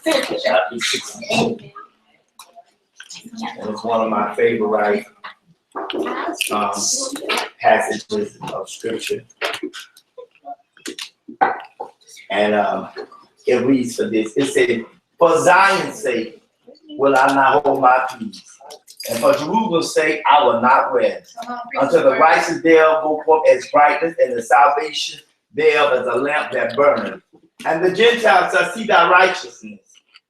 chapter 16. And it's one of my favorite passages of scripture. And it reads for this. It said, "For Zion's sake will I not hold my peace, and for Jerusalem's sake I will not rest, until the righteousness thereof go forth as brightness, and the salvation thereof as a lamp that burneth. And the Gentiles shall see thy righteousness,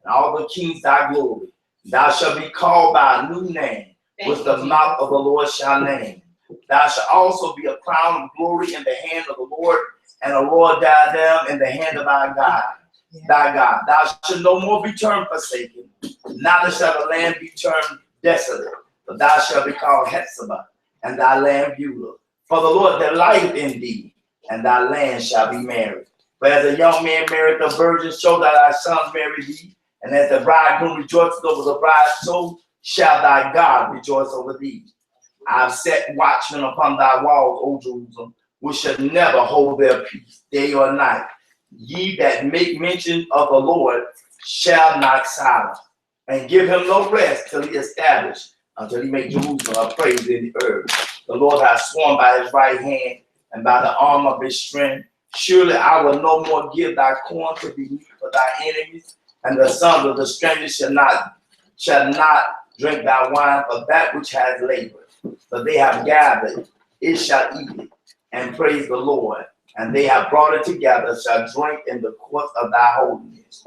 and all the kings thy glory. Thou shalt be called by a new name, which the mouth of the Lord shall name. Thou shalt also be a crown of glory in the hand of the Lord, and a royal diadem in the hand of our God, thy God. Thou shalt no more be termed forsaken, neither shall the land be termed desolate, but thou shalt be called Hephzibah, and thy land Beulah. For the Lord delighteth in thee, and thy land shall be married. But as a young man married a virgin, so that thy sons marry thee, and as the bridegroom rejoices over the bride, so shall thy God rejoice over thee. I have set watchmen upon thy walls, O Jerusalem, which shall never hold their peace, day or night. Ye that make mention of the Lord shall not silence, and give him no rest till he establish, until he make Jerusalem a praise in the earth. The Lord hath sworn by his right hand, and by the arm of his strength, surely I will no more give thy corn to be meat for thy enemies, and the sons of the stranger shall not drink thy wine for that which has labored. For they have gathered, it shall eat it, and praise the Lord. And they have brought it together, shall drink in the courts of thy holiness.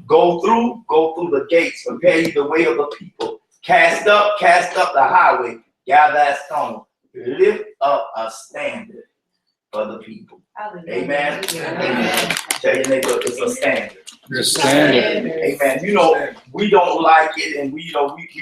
Go through the gates, prepare ye the way of the people. Cast up the highway, gather a stone, lift up a standard for the people." Amen. Amen. Tell your neighbor it's a standard. It's a standard. Amen. You know, we don't like it, and we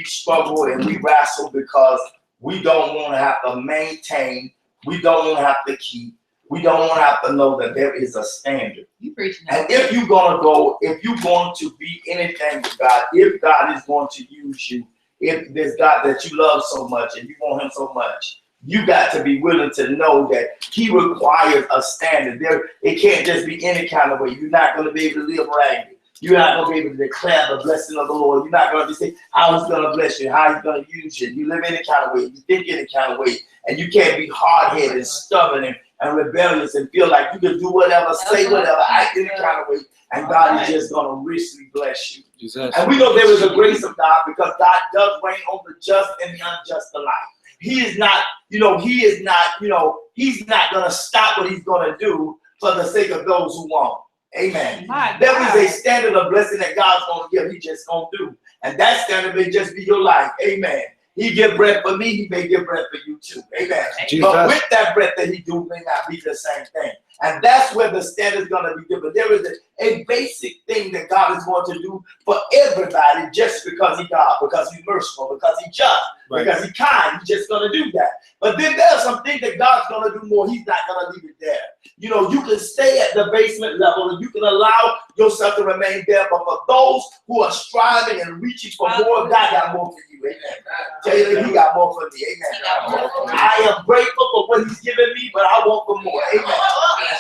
struggle and we wrestle because we don't want to have to maintain, we don't want to have to keep, we don't want to have to know that there is a standard. And if you're going to go, if you're going to be anything with God, if God is going to use you, if this God that you love so much and you want him so much, you got to be willing to know that he requires a standard. It can't just be any kind of way. You're not going to be able to live ragged. You're not going to be able to declare the blessing of the Lord. You're not going to say how he's going to bless you, how he's going to use you. You live any kind of way. You think any kind of way. And you can't be hard-headed, stubborn, and rebellious and feel like you can do whatever, say whatever, act any kind of way. And God is just going to richly bless you. Jesus. And we know there is a grace of God because God does reign on the just and the unjust alike. He is not, he's not going to stop what he's going to do for the sake of those who won't. Amen. There is a standard of blessing that God's going to give. He just going to do. And that standard may just be your life. Amen. He give breath for me. He may give breath for you too. Amen. Jesus. But with that breath that he do may not be the same thing. And that's where the standard is going to be different. There is a basic thing that God is going to do for everybody just because he's God, because he's merciful, because he's just, because he's kind. He's just going to do that. But then there's some things that God's going to do more. He's not going to leave it there. You know, you can stay at the basement level and you can allow yourself to remain there. But for those who are striving and reaching for more, God got more for you. Amen. Tell you that he got more for me. Amen. I am grateful for what he's given me, but I want for more. Amen.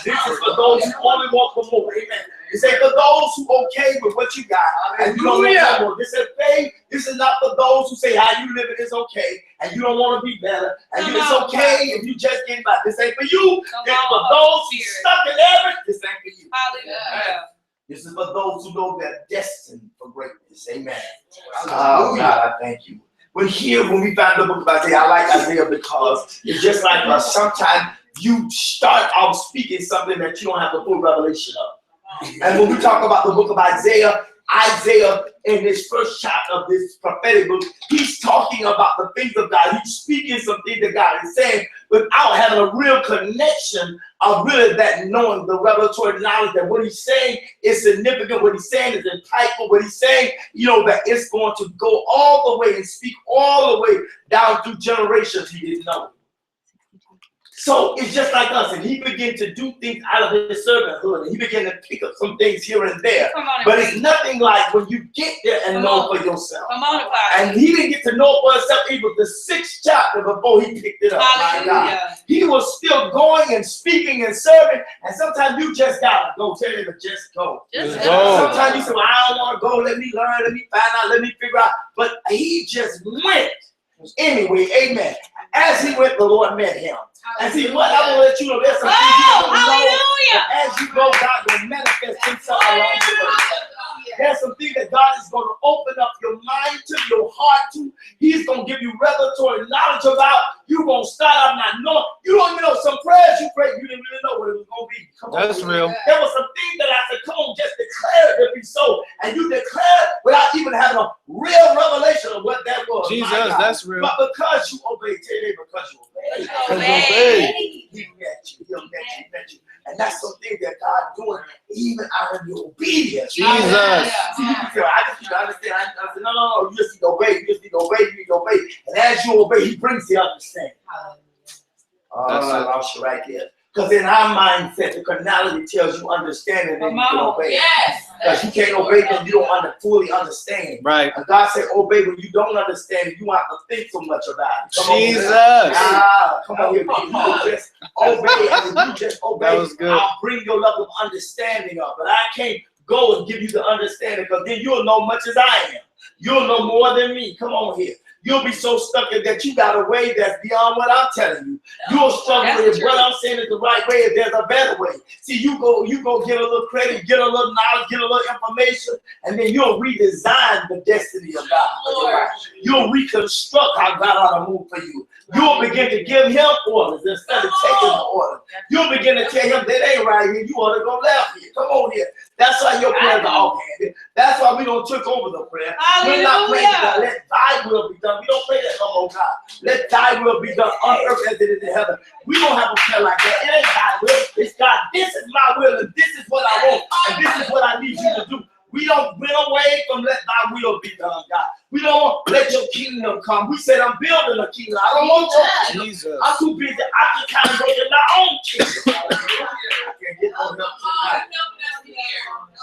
This is for those who only want for more. Amen. It says for those who okay with what you got and you don't want more. This is faith. This is not for those who say how you live it is okay and you don't want to be better and it's okay if you just get by. This ain't for you. It's for those who stuck in everything. This ain't for you. Hallelujah. This is for those who know they're destined for greatness. Amen. Oh God, I thank you. When we find the book of Isaiah, I like Isaiah because it's just like us. Sometimes you start off speaking something that you don't have the full revelation of. And when we talk about the book of Isaiah in his first chapter of this prophetic book, he's talking about the things of God. He's speaking some things that God is saying without having a real connection of really that knowing the revelatory knowledge that what he's saying is significant, what he's saying is impactful, what he's saying, that it's going to go all the way and speak all the way down through generations he didn't know. So it's just like us, and he began to do things out of his servanthood, and he began to pick up some things here and there. But it's nothing like when you get there and know for yourself. And he didn't get to know for himself even the 6th chapter before he picked it up. My God. He was still going and speaking and serving, and sometimes you just gotta go. Tell him to just go. Just go. Sometimes you say, well, I don't want to go. Let me learn. Let me find out. Let me figure out. But he just went. Anyway, amen. As he went, the Lord met him. And see, what I want to let you know, there's some things you don't know. As you go, God will manifest himself along the way. There's some things that God is going to open up your mind to, your heart to. He's going to give you revelatory knowledge about. You're going to start out not knowing. You don't even know some prayers you prayed, you didn't really know what it was going to be. Come on, that's real. There was some things that I said, come on, just declare it to be so. And you declare it without even having a real revelation of what that was. Jesus, that's real. But because you obeyed, because you obeyed. He met you. He met you. And that's something that God doing even out of your obedience. Jesus. See, I just need to understand. I said, no. You just need to obey. You just need to obey. You need to obey. And as you obey, he brings the understanding. I lost you right there. Because in our mindset, the carnality tells you understanding and you can obey. Yes. Because you can't obey because you don't fully understand. Right. And God said, obey when you don't understand. You don't have to think so much about it. Come Jesus. Come on here. You just obey. And you just obey, I'll bring your level of understanding up. But I can't go and give you the understanding because then you'll know much as I am. You'll know more than me. Come on here. You'll be so stuck in that you got a way that's beyond what I'm telling you. You'll struggle with what I'm saying is the right way if there's a better way. See, you go get a little credit, get a little knowledge, get a little information, and then you'll redesign the destiny of God for your life. You'll reconstruct how God ought to move for you. You'll begin to give him orders instead of taking the order. You'll begin to tell him that ain't right here. You ought to go left here. Come on here. That's why your prayers are offhanded. That's why we don't took over the prayer. We're not praying God. Let thy will be done. We don't pray that no more, God. Let thy will be done on earth as it is in heaven. We don't have a prayer like that. It ain't thy will. It's God. This is my will, and this is what I want, and this is what I need you to do. We don't run away from let thy will be done, God. We don't let your kingdom come. We said, I'm building a kingdom. I don't want your kingdom. I'm too busy. I can kind of go in my own kingdom. I can't get no help tonight.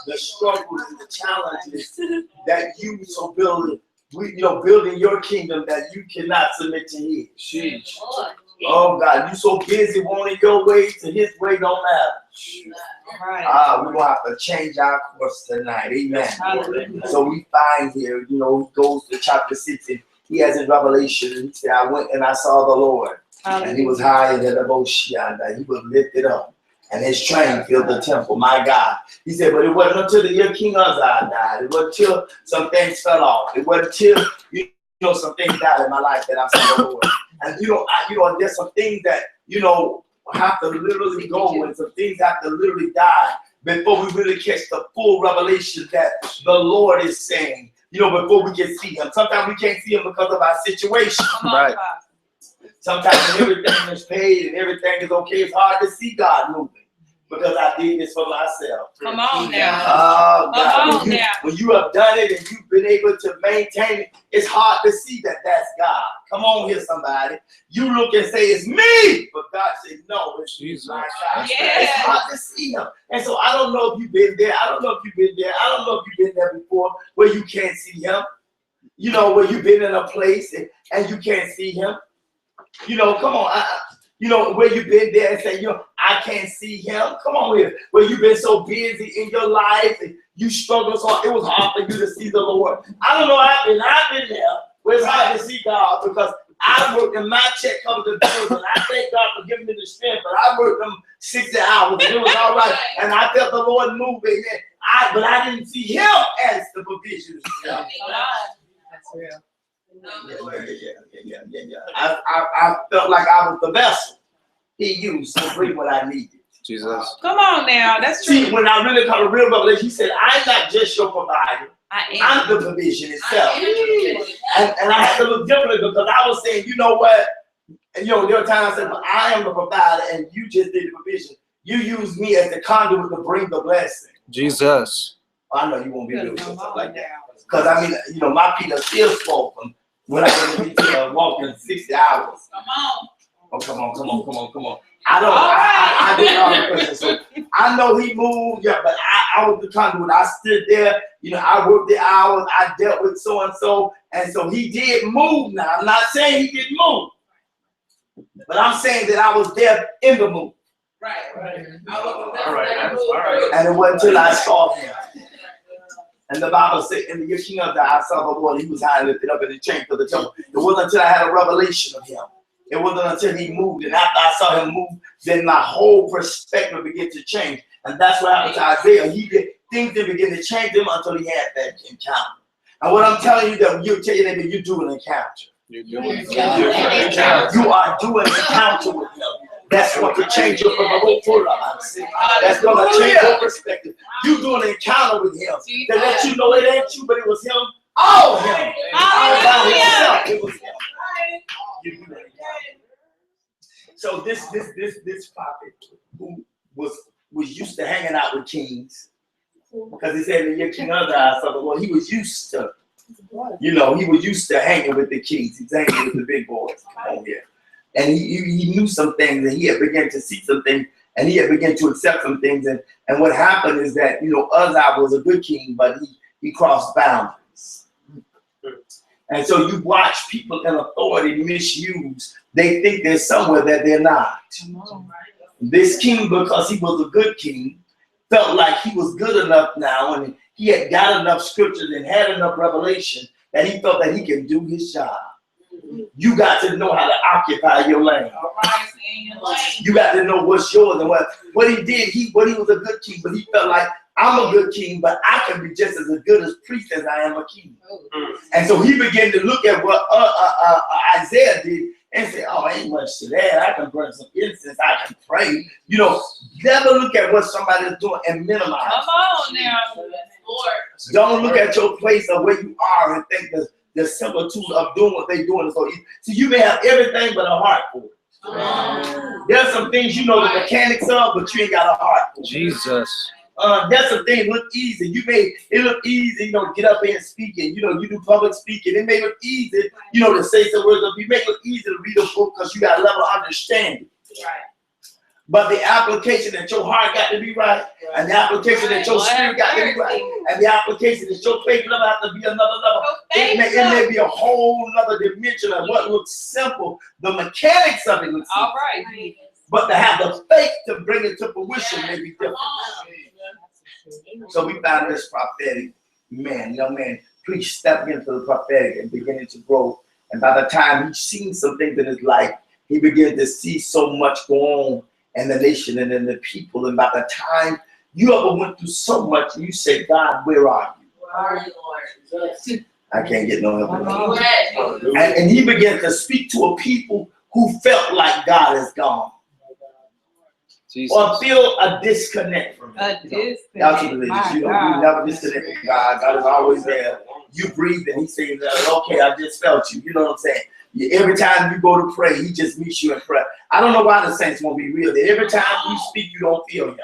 The struggles and the challenges that you so building, building your kingdom that you cannot submit to his. Oh God, you so busy wanting your way to his way don't matter. We're gonna have to change our course tonight. Amen. So we find here, he goes to chapter 6 and he has a revelation. And he said, I went and I saw the Lord, and he was higher than the ocean, and he was lifted up, and his train filled the temple. My God. He said, but it wasn't until the year King Uzziah died. It wasn't until some things fell off. It wasn't until some things died in my life that I saw the Lord. And there's some things that have to literally go, and some things have to literally die before we really catch the full revelation that the Lord is saying. Before we can see him. Sometimes we can't see him because of our situation. Right. Sometimes when everything is paid and everything is okay, it's hard to see God moving. Because I did this for myself. Come on now. When you have done it and you've been able to maintain it, it's hard to see that that's God. Come on here, somebody. You look and say, it's me. But God said, no, it's Jesus. My God. Yeah. It's hard to see him. And so I don't know if you've been there. I don't know if you've been there. I don't know if you've been there before where you can't see him. Where you've been in a place and you can't see him. Come on. Where you've been there and say, I can't see him. Come on here. Where you've been so busy in your life and you struggle so it was hard for you to see the Lord. I don't know. I've been there where it's hard to see God because I worked and my check comes to bills, and I thank God for giving me the strength, but I worked them 60 hours and it was all right. And I felt the Lord moving. But I didn't see him as the provision. That's real. Yeah. I felt like I was the vessel he used to bring what I needed. Jesus. Come on now, that's true. See, when I really got a real revelation, he said, I'm not just your provider. I'm the provision itself. And I had to look differently because I was saying, you know what? And there were times I said, well, I am the provider and you just did the provision. You used me as the conduit to bring the blessing. Jesus. I know you won't be able to do something like that. Because my feet are still swollen when I was walking 60 hours. Come on. Oh, come on. I don't. I didn't know the question. So I know he moved. Yeah, but I was the conduit. I stood there. You know, I worked the hours. I dealt with so and so he did move. Now I'm not saying he didn't move, but I'm saying that I was there in the move. Right. All right. And it wasn't until I saw him. And the Bible said, in the year King of the I saw the Lord, he was high and lifted up in the chamber of the temple. It wasn't until I had a revelation of him. It wasn't until he moved. And after I saw him move, then my whole perspective began to change. And that's what happened to Isaiah. Things didn't begin to change him until he had that encounter. And what I'm telling you, that you'll tell you that you do an encounter. You are doing an encounter with him. That's going to change your That's going to change your perspective. You doing an encounter with him. To let you know it ain't you, but it was him. All him. All by himself. It was him. You do an encounter. So this prophet who was used to hanging out with kings, because he said in your King of the I saw the Lord, he was used to, he was used to hanging with the kings. He's hanging with the big boys. Oh, yeah. And he knew some things, and he had begun to see some things, and he had begun to accept some things. And what happened is that, Uzziah was a good king, but he crossed boundaries. And so you watch people in authority misuse. They think they're somewhere that they're not. This king, because he was a good king, felt like he was good enough now, and he had got enough scriptures and had enough revelation that he felt that he can do his job. You got to know how to occupy your lane. You got to know what's yours and what he did. He was a good king, but he felt like, I'm a good king, but I can be just as good as priest as I am a king. And so he began to look at what Isaiah did and say, oh, ain't much to that. I can burn some incense. I can pray. Never look at what somebody is doing and minimize. Come on now. Don't look at your place of where you are and think the similitude of doing what they're doing is so easy. So you may have everything but a heart for it. There's some things the mechanics of, but you ain't got a heart for it. Jesus. That's some things look easy. It look easy, to get up here and speak, and you do public speaking. It may look easy, to say some words. It may look easy to read a book because you got a level of understanding. Right. But the application that your heart got to be right, and the application that your spirit got to be right, and the application that your faith level has to be another level. It may be a whole other dimension of what looks simple. The mechanics of it looks simple. All right. But to have the faith to bring it to fruition may be different. So we found this prophetic young man, preach, stepping into the prophetic and beginning to grow. And by the time he's seen some things in his life, he began to see so much go on in the nation and in the people. And by the time you ever went through so much, you say, God, where are you? Where are you, Lord? I can't get no help. And he began to speak to a people who felt like God is gone. Jesus. Or feel a disconnect from him. Y'all you never disconnect from God. God is always there. You breathe and he says, okay, I just felt you. You know what I'm saying? Every time you go to pray, he just meets you in prayer. I don't know why the saints won't be real. That every time you speak, you don't feel him.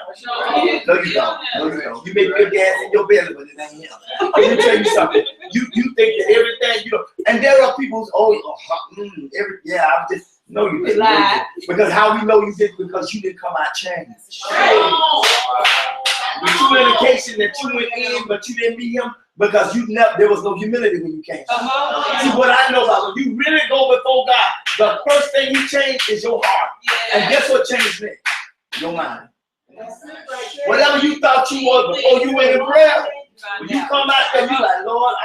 No, you don't. No, you don't. You may feel gas in your belly, but it ain't him. Let me tell you something. You think that everything, and there are people who, I'm just, no, you didn't. Because how we know you did, because you didn't come out changed. The true indication that you went in, but you didn't meet him, because there was no humility when you came. See, what I know about when you really go before God, the first thing he changed is your heart. And guess what changed next? Your mind. Whatever you thought you was before you went in prayer, when you come out there, you like, Lord,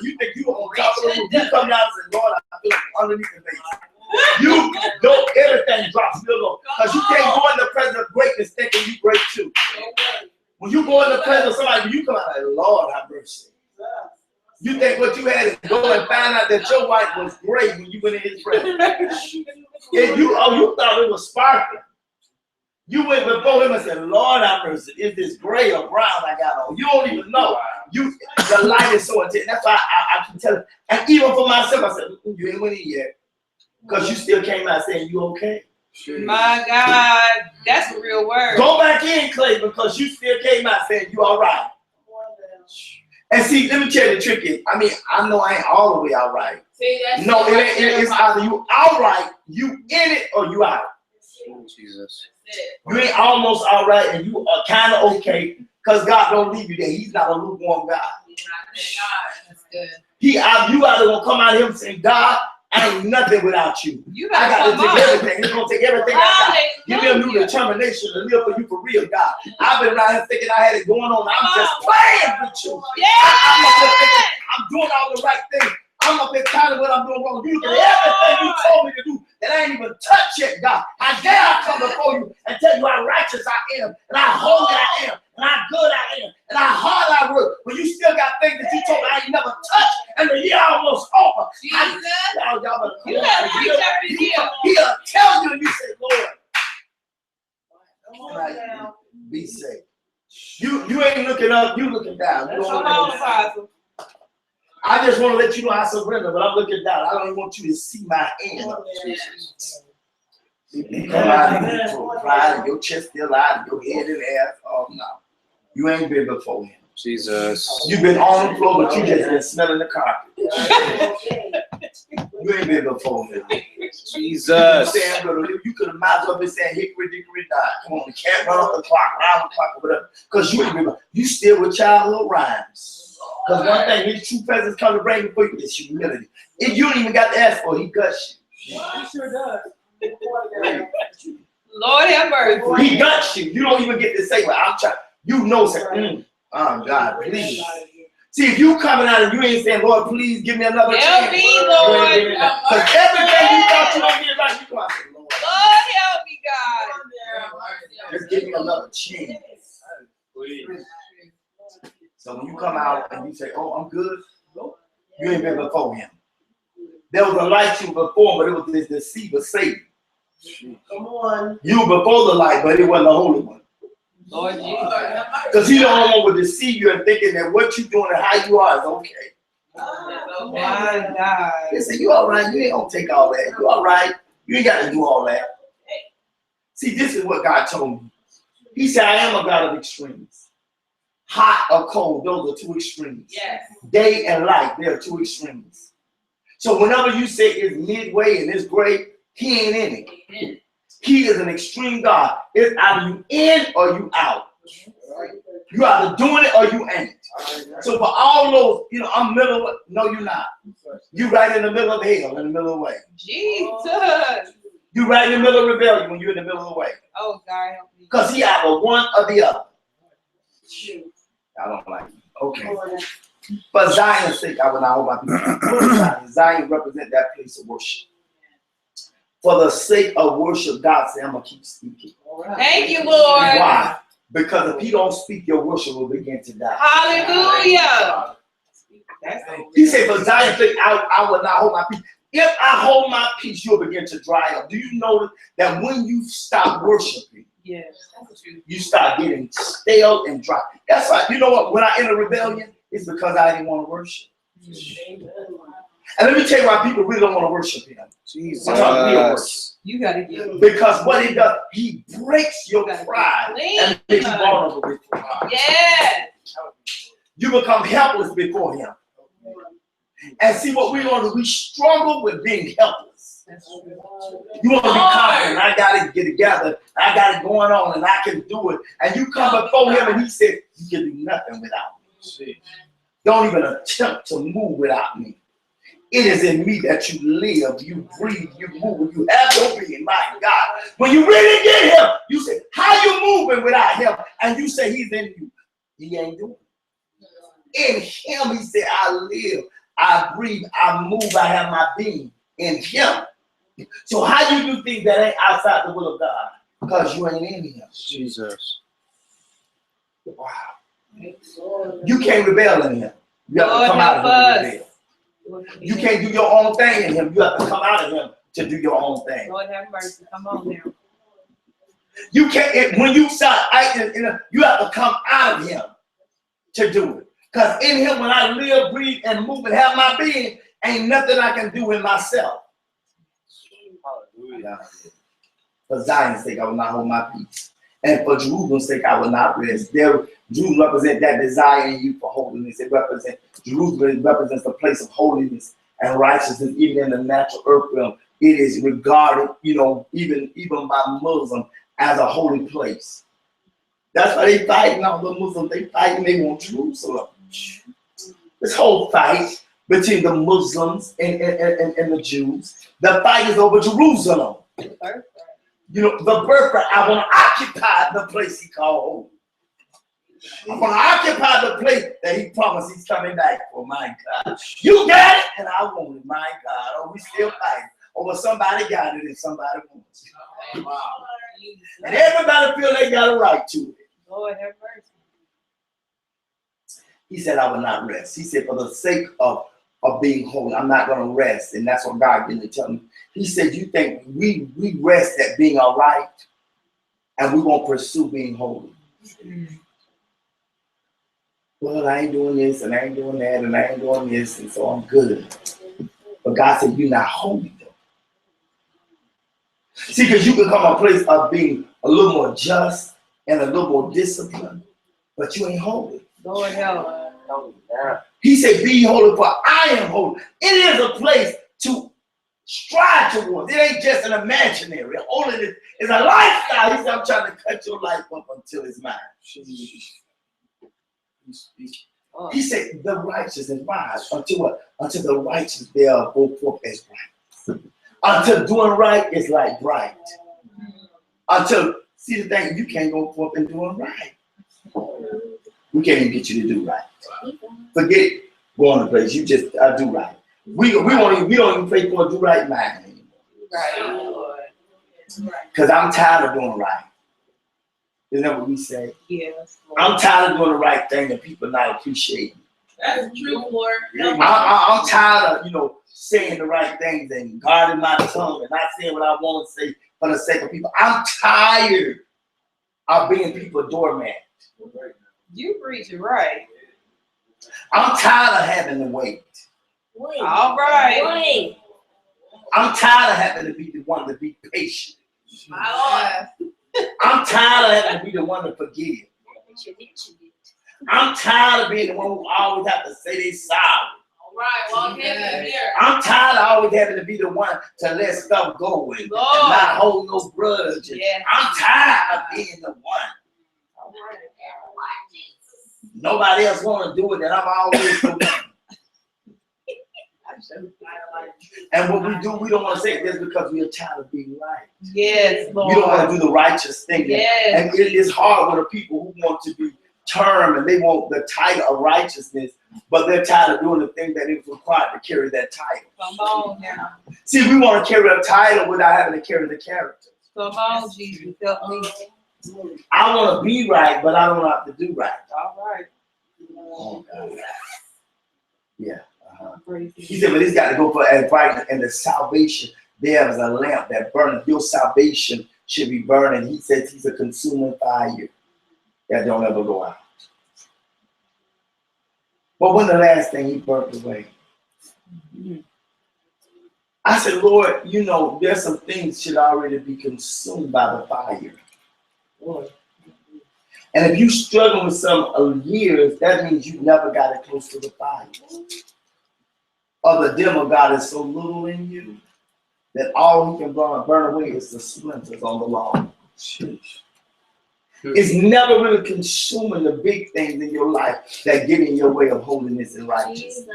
you think you on top of the roof. You come down and say, Lord, I feel underneath the base. You know everything drops real low. Because you can't go in the presence of greatness thinking you great too. When you go in the presence of somebody, you come out like, Lord, have mercy. You think what you had is go and find out that your wife was great when you went in his presence. You thought it was sparkling. You went before him and said, Lord, have mercy. Is this gray or brown I got on? You don't even know. The light is so intense. That's why I can tell. And even for myself, I said, you ain't went in yet. Because you still came out saying, you okay? My God, that's a real word. Go back in, Clay, because you still came out saying, you all right. And see, let me tell you the trick is, I know I ain't all the way all right. See, no, it's either you all right, you in it, or you out. Jesus. You ain't almost all right, and you are kind of okay, because God don't leave you there. He's not a lukewarm God. That's good. You either gonna come out of him saying, God, I ain't nothing without you. You I gotta got to come take on. everything. He's gonna take everything I got. Give me a new determination to live for you for real, God. I've been around here thinking I had it going on. I'm just playing with you. I'm up here thinking I'm doing all the right things. I'm up here counting what I'm doing wrong. You look at everything you told me to do that I ain't even touched yet, God. How dare I come before you and tell you how righteous I am, and how holy I am, and how good I am, and how hard I work, when you still got things that you told me I ain't never touched, and the year almost over. Jesus. Y'all better come You on. better preach up in here. He'll tell you, and you say, Lord, be safe. You ain't looking up, you looking down. You don't Come wanna on, know. Apostle. I just want to let you know I surrender, but I'm looking down. I don't even want you to see my hand. You come out of here for pride, and your chest still out, and your head in the air. Oh no, you ain't been before him. Jesus. You've been on the floor, but you just been smelling the carpet. You ain't been before him. Jesus. You could have might as well been saying hickory dickory die. Come on, we can't run off the clock, round the clock, or whatever. Because you ain't been. You still with childhood rhymes. Because one thing his true presence come to bring before you is humility. If you don't even got to ask for it, he guts you. He sure does. Lord have mercy. He guts you. You don't even get to say, well, I'm trying. You know, say, oh God, please. See, if you coming out and you ain't saying, Lord, please give me another chance. Help me, Lord. Because everything you thought you don't get right, you go out and say, Lord, Lord help me, God. just give me another chance. So when you come out and you say, oh, I'm good, you ain't been before him. There was a light you were before, but it was this deceiver, Satan. Come on. You were before the light, but it wasn't the Holy One. Lord Jesus. Because he don't want to deceive you and thinking that what you're doing and how you are is okay. My God. He said, you all right? You ain't gonna take all that. You all right? You ain't got to do all that. See, this is what God told me. He said, I am a God of extremes. Hot or cold, those are two extremes. Yes. Day and light, they are two extremes. So whenever you say it's midway and it's great, he ain't in it. He is an extreme God. It's either you in or you out. You either doing it or you ain't. So for all those, I'm middle. No, you're not. You right in the middle of hell, in the middle of the way. Jesus. You right in the middle of rebellion when you're in the middle of the way. Oh God help me. Because he either one or the other. I don't like it. Okay. For Zion's sake, I will not hold my peace. Zion represents that place of worship. For the sake of worship, God said, I'm going to keep speaking. Thank you, Lord. Why? Because if he don't speak, your worship will begin to die. Hallelujah. He said, for Zion's sake, I will not hold my peace. If I hold my peace, you'll begin to dry up. Do you notice that when you stop worshiping, yes, you start getting stale and dry? That's why, you know what? When I enter rebellion, it's because I didn't want to worship. And let me tell you why people really don't want to worship him. Jesus. You got to get Because what he does, he breaks your pride and makes you vulnerable before God. yes. You become helpless before him. And see what we want to do, we struggle with being helpless. You want to be confident, I got it get together, I got it going on, and I can do it. And you come before him and he said, you can do nothing without me. Don't even attempt to move without me. It is in me that you live, you breathe, you move, you have your being. My God. When you really get him, you say, how you moving without him? And you say he's in you. He ain't doing it. In him, he said, I live, I breathe, I move, I have my being in him. So how you do things that ain't outside the will of God? Because you ain't in him. Jesus. Wow. You can't rebel in him. You have to come out of him and rebel. You can't do your own thing in him. You have to come out of him to do your own thing. Lord have mercy. Come on now. You can't, when you start acting, you have to come out of him to do it. Because in him, when I live, breathe, and move and have my being, ain't nothing I can do in myself. Hallelujah. For Zion's sake, I will not hold my peace. And for Jerusalem's sake, I will not rest. Jerusalem represents that desire in you for holiness. Jerusalem represents the place of holiness and righteousness, even in the natural earth realm. it is regarded, even by Muslims as a holy place. That's why they fighting all the Muslims. They fighting. They want Jerusalem. This whole fight between the Muslims and the Jews, the fight is over Jerusalem. The birthright. I want to occupy the place he called home. I want to occupy the place that he promised he's coming back for. My God, you got it, and I want it. My God, oh, we still fighting over somebody got it and somebody wants it. Wow. And everybody feel they got a right to it. Lord have mercy. He said, I will not rest. He said, for the sake of being holy, I'm not going to rest. And that's what God didn't tell me. He said, you think we rest at being all right, and we won't pursue being holy. Well, I ain't doing this, and I ain't doing that, and I ain't doing this, and so I'm good. But God said, you're not holy, though. See, because you can come to a place of being a little more just and a little more disciplined, but you ain't holy. Lord help. He said, be holy, for I am holy. It is a place to strive towards. It ain't just an imaginary. Holiness is a lifestyle. He said, I'm trying to cut your life up until it's mine. He said, the righteous is rise. Until what? Until the righteous there go forth as right. Until doing right is like right. Until, see the thing, you can't go forth and doing right. We can't even get you to do right. Forget going to place. You just do right. We don't even pray for a do right mind anymore. Because I'm tired of doing right. Isn't that what we say? Yes. I'm tired of doing the right thing and people not appreciating. That's true, Lord. I'm tired of, saying the right things and guarding my tongue and not saying what I want to say for the sake of people. I'm tired of being people doormat. You preach it right. I'm tired of having to wait. All right. I'm tired of having to be the one to be patient. My Lord. I'm tired of having to be the one to forgive. I'm tired of being the one who always have to say they sorry. All right, walk in here. I'm tired of always having to be the one to let stuff go and not hold no grudge. Yes. I'm tired of being the one. All right. Nobody else want to do it, and I'm always the one. And what we do, we don't want to say it just because we are tired of being right. Yes, Lord. We don't want to do the righteous thing. Yes. And it is hard with the people who want to be termed and they want the title of righteousness, but they're tired of doing the thing that is required to carry that title. Come on now. See, we want to carry a title without having to carry the character. Come on, Jesus. Help me. I want to be right, but I don't have to do right. All right. Oh, God. Yeah. Praise He said, but it's got to go for as bright, and the salvation, there is a lamp that burneth. Your salvation should be burning. He says he's a consuming fire that don't ever go out. But when the last thing he burnt away? I said, Lord, there's some things should already be consumed by the fire. Lord. And if you struggle with some years, that means you never got it close to the fire. Or the dim of God is so little in you that all he can burn away is the splinters on the lawn. It's never really consuming the big things in your life that get in your way of holiness and righteousness.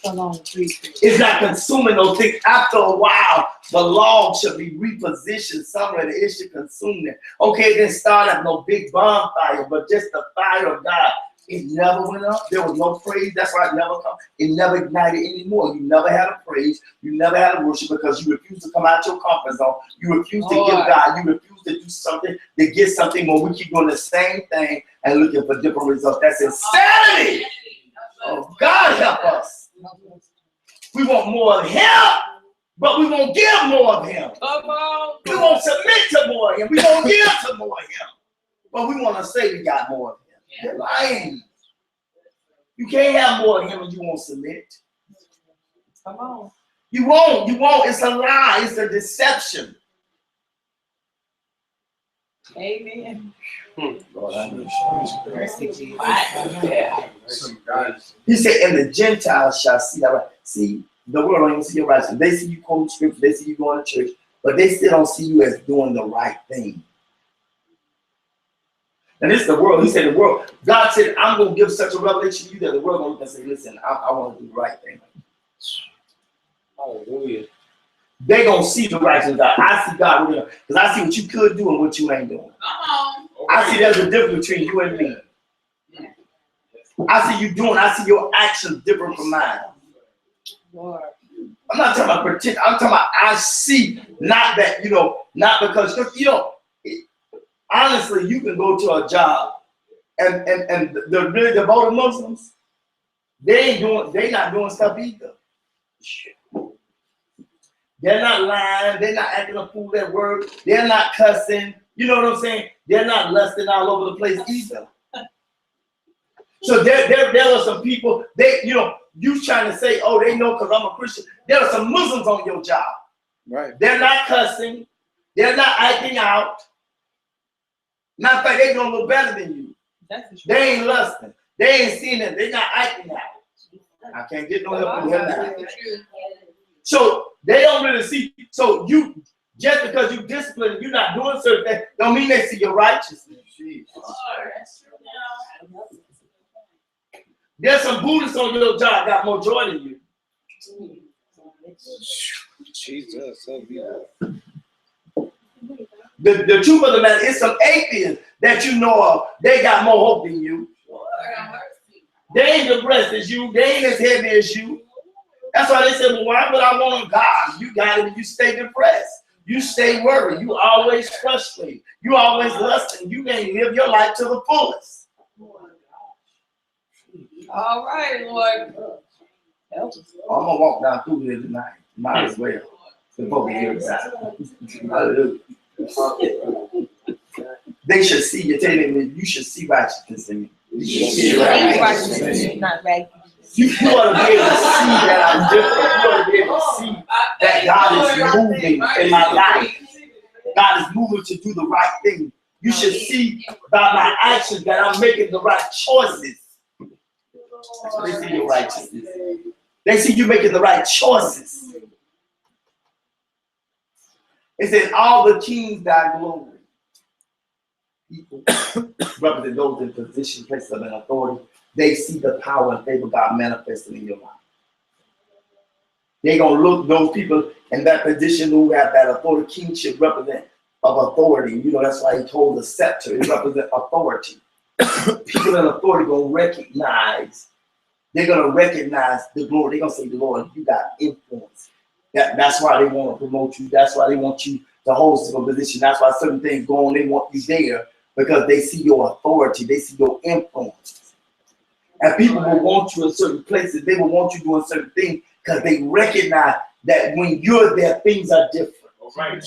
It's not consuming those things. After a while, the log should be repositioned somewhere that it should consume it. Okay, it didn't start up no big bonfire, but just the fire of God. It never went up. There was no praise. That's why it never come. It never ignited anymore. You never had a praise. You never had a worship because you refused to come out your comfort zone. You refused to give God. You refused to do something to get something when we keep doing the same thing and looking for different results. That's insanity. Oh, God help us. We want more of Him, but we won't give more of Him. Come on. We won't submit to more of Him. We won't give to more of Him. But we want to say we got more of Him. You're lying. You can't have more of Him and you won't submit. Come on. You won't. You won't. It's a lie. It's a deception. Amen. Lord, I know. Yeah. He said, and the Gentiles shall see that. Right. See, the world don't even see your righteousness. They see you quoting scripture, they see you going to church, but they still don't see you as doing the right thing. And this is the world. He said the world. God said, I'm going to give such a revelation to you that the world going to look and say, listen, I want to do the right thing. Hallelujah. They're going to see the righteousness God. I see God because I see what you could do and what you ain't doing. Come on. I see there's a difference between you and me. I see you doing, I see your actions different from mine. Lord. I'm not talking about pretend. I'm talking about I see, not that, not because, honestly, you can go to a job and the really devoted Muslims, they not doing stuff either. They're not lying, they're not acting a fool at work, they're not cussing, you know what I'm saying? They're not lusting all over the place either. So there are some people, you trying to say, oh, they know because I'm a Christian. There are some Muslims on your job. Right. They're not cussing. They're not acting out. Matter of fact, they're doing a little better than you. They ain't lusting. They ain't seeing it. They're not acting out. I can't get no help from him now. So they don't really see. So you, just because you disciplined, you're not doing certain things, don't mean they see your righteousness. There's some Buddhists on your job got more joy than you. Jesus. The truth of the matter is some atheists that you know of, they got more hope than you. They ain't depressed as you. They ain't as heavy as you. That's why they said, well, why would I want God? You got it and you stay depressed. You stay worried. You always frustrated. You always lusting. You can't live your life to the fullest. All right, Lord. I'm going to walk down through here tonight. Might as well. Before we hear that. They should see you. Telling me you should see righteousness in me. You should see righteousness. Not right. You ought to be able to see that I'm different. You ought to be able to see that God is moving in my life. God is moving to do the right thing. You should see by my actions that I'm making the right choices. That's what they see your righteousness. They see you making the right choices. It says all the kings thy glory. People represent those in position, places of authority. They see the power and favor of God manifested in your life. They're going to look, those people in that position who have that authority, kingship represent of authority. That's why he told the scepter, it represents authority. People in authority going to recognize, they're going to recognize the glory. They're going to say, Lord, you got influence. That's why they want to promote you. That's why they want you to hold a position. That's why certain things go on, they want you there because they see your authority. They see your influence. And people will want you in certain places. They will want you doing certain things because they recognize that when you're there, things are different. Right.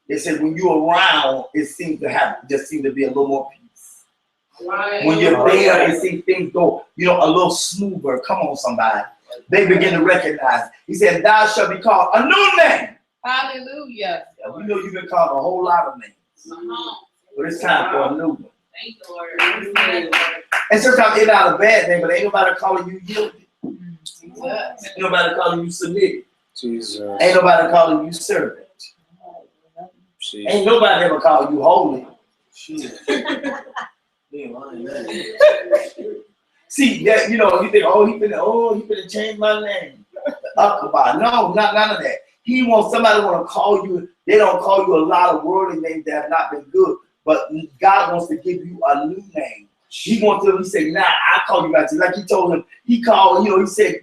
They said when you're around, it seems to be a little more peace. Right. When you're there, it seems things go, a little smoother. Come on, somebody. They begin to recognize. He said, thou shalt be called a new name. Hallelujah. Yeah, we know you've been called a whole lot of names. But it's time for a new one. Thank you, Lord. And sometimes it's not a bad thing, but ain't nobody calling you guilty. Ain't nobody calling you submitted. Jesus. Ain't nobody calling you servant. Jesus. Ain't nobody ever called you holy. See that you think, he finna change my name. No, not none of that. He wants somebody to call you. They don't call you a lot of worldly names that have not been good, but God wants to give you a new name. He wants to. He said, "Nah, I call you back." Like he told him, he called. He said,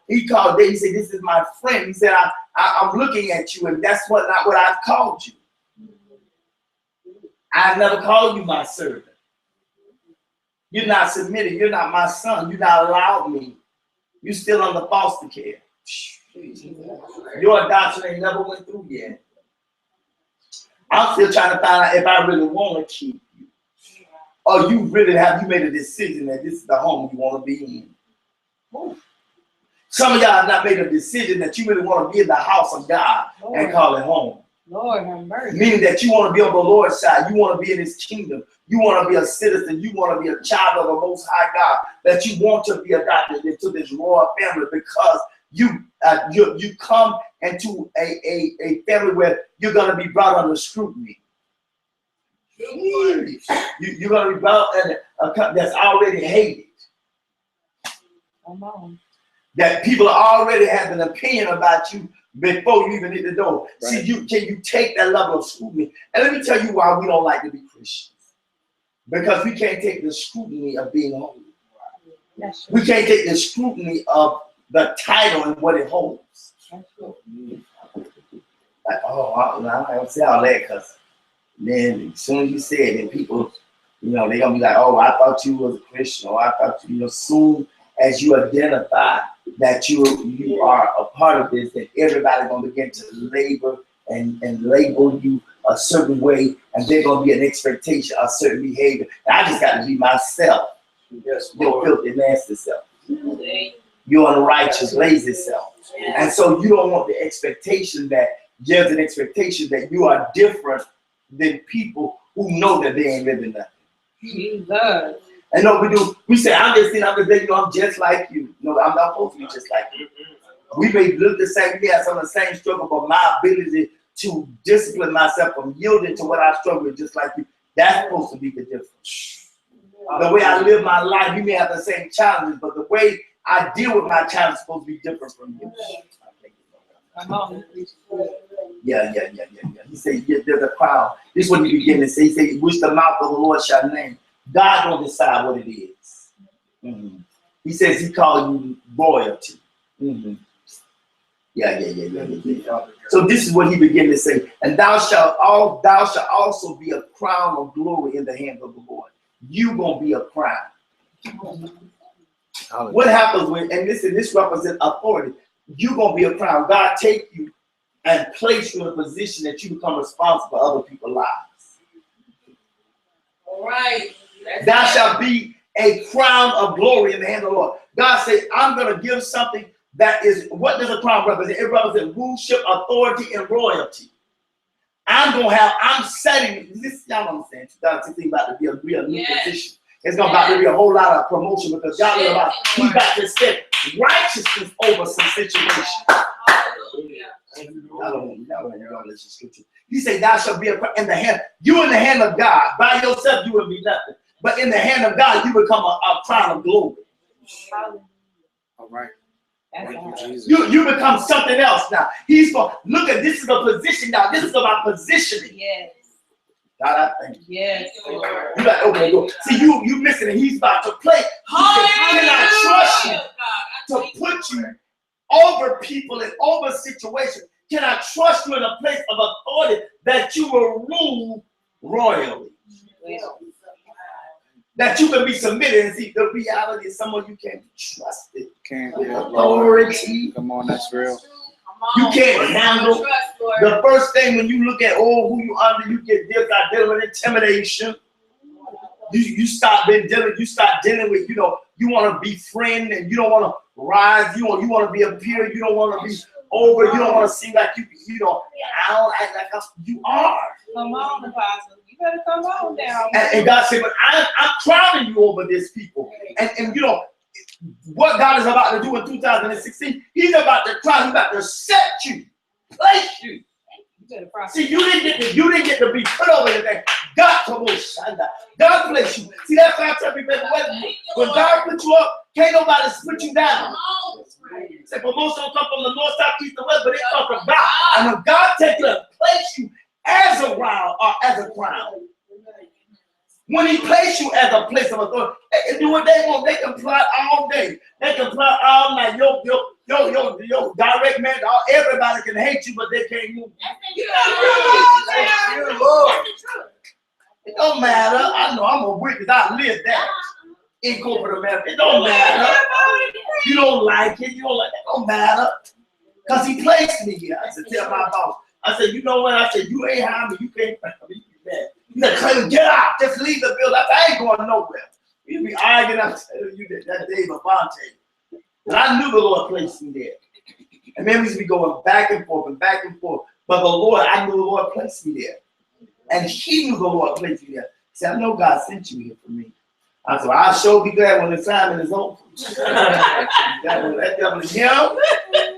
he called David. He said, "This is my friend." He said, "I'm looking at you, and that's not what I've called you. I've never called you my servant. You're not submitted. You're not my son. You're not allowed me. You're still under foster care. Your adoption ain't never went through yet. I'm still trying to find out if I really want to keep you. Or you really you made a decision that this is the home you want to be in. Some of y'all have not made a decision that you really want to be in the house of God and call it home. Lord have mercy. Meaning that you want to be on the Lord's side. You want to be in his kingdom. You want to be a citizen. You want to be a child of the Most High God. That you want to be adopted into this royal family because you come into a family where you're going to be brought under scrutiny. You're going to be brought in a country that's already hated. Come on. That people already have an opinion about you before you even hit the door. Right. See, can you take that level of scrutiny? And let me tell you why we don't like to be Christians. Because we can't take the scrutiny of being holy. That's true. We can't take the scrutiny of the title and what it holds. That's true. Like, oh, I don't say all that because then as soon as you say it, then people, they're going to be like, oh, I thought you was a Christian. Or I thought soon as you identify that you are a part of this, then everybody's going to begin to label and label you a certain way, and there's going to be an expectation of certain behavior. And I just got to be myself. Yes, Your filthy, nasty self. Your unrighteous, lazy self. And so you don't want the expectation that there's an expectation that you are different than people who know that they ain't living nothing. Jesus. And no, we do. We say, I'm just like you. No, I'm not supposed to be just like you. We may look the same, we have some of the same struggle, but my ability to discipline myself from yielding to what I struggle with just like you, that's supposed to be the difference. The way I live my life, you may have the same challenges, but the way I deal with my challenges is supposed to be different from you. Come on. Yeah. He said, yeah, there's a crown. This is what he began to say. He said, which the mouth of the Lord shall name. God don't decide what it is. Mm-hmm. He says he called you royalty. Mm-hmm. Yeah. So this is what he began to say. And thou shalt also be a crown of glory in the hand of the Lord. You gonna be a crown. What happens when, and this represents authority. You gonna be a crown. God take you and place you in a position that you become responsible for other people's lives. All right. Thou shalt be a crown of glory in the hand of the Lord. God said, I'm going to give something that is, what does a crown represent? It represents ruleship, authority, and royalty. I'm setting, this, y'all understand, 2016 about to be a real new position. It's going to be a whole lot of promotion because God is he's about to set righteousness over some situations. He said, thou shalt be in the hand. You in the hand of God. By yourself, you will be nothing. But in the hand of God, you become a crown of glory. All right. Thank you, Jesus. You become something else now. He's going, look at this is a position now. This is about positioning. Yes. God, I thank you. Yes, Lord. You got to open the door. See, you missing it. He's about to play. Can I trust you to put you over people and over situations? Can I trust you in a place of authority that you will rule royally? That you can be submitted. And see, the reality is some of you can't be trusted. Can't with authority. Come on, that's real. You can't handle the first thing when you look at who you under, you get dealing with intimidation. You start dealing with, you want to befriend and you don't want to rise, you want to be a peer, you don't want to be over, you don't want to seem like I don't act like you are. Come on, Apostle. You better come on down. And God said, but I'm crowning you over this people. And what God is about to do in 2016, he's about to crown, he's about to set you, place you. See, you didn't get to be put over anything. God placed you. See, that's why I tell people, when God put you up, can't nobody put you down. Say, promotion don't come from the north, south, east, and west, but it comes from God. And when God takes you and place you as a crown or as a crown, when he placed you as a place of authority, they can do what they want. They can plot all day. They can plot all night. Your direct man, everybody can hate you, but they can't move. It don't matter. I know I'm a witness. I live that in corporate America. It don't matter. You don't like it. You don't like it. It don't matter. Because he placed me here. I said, tell my boss. I said, you know what? I said, you ain't high me. You can't find me. He said, Clayton, get out. Just leave the building. I ain't going nowhere. You'd be arguing. I'm telling you that Dave Avante. But I knew the Lord placed me there. And then we used to be going back and forth. But the Lord, I knew the Lord placed me there. And he knew the Lord placed me there. He said, I know God sent you here for me. I said, I'll sure be glad when the assignment is over. That devil is him.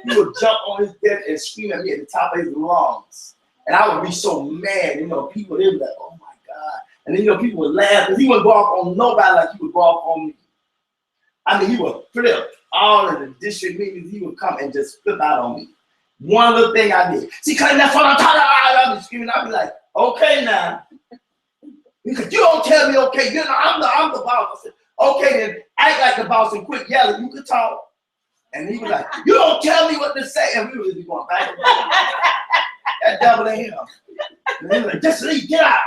He would jump on his desk and scream at me at the top of his lungs. And I would be so mad. You know, people, they would be like, oh my God. And then, you know, people would laugh because he wouldn't go off on nobody like he would go off on me. I mean, he would flip. All of the district meetings, he would come and just flip out on me. One little thing I did. See, Clayton, that's what I'm talking about. I'd be screaming. I'd be like, okay now. Because you don't tell me, okay, you know, I'm the boss. I said, okay, then act like the boss and quit yelling. You could talk. And he was like, you don't tell me what to say. And we would be going back and forth. That devil in him. And he was like, just leave, get out.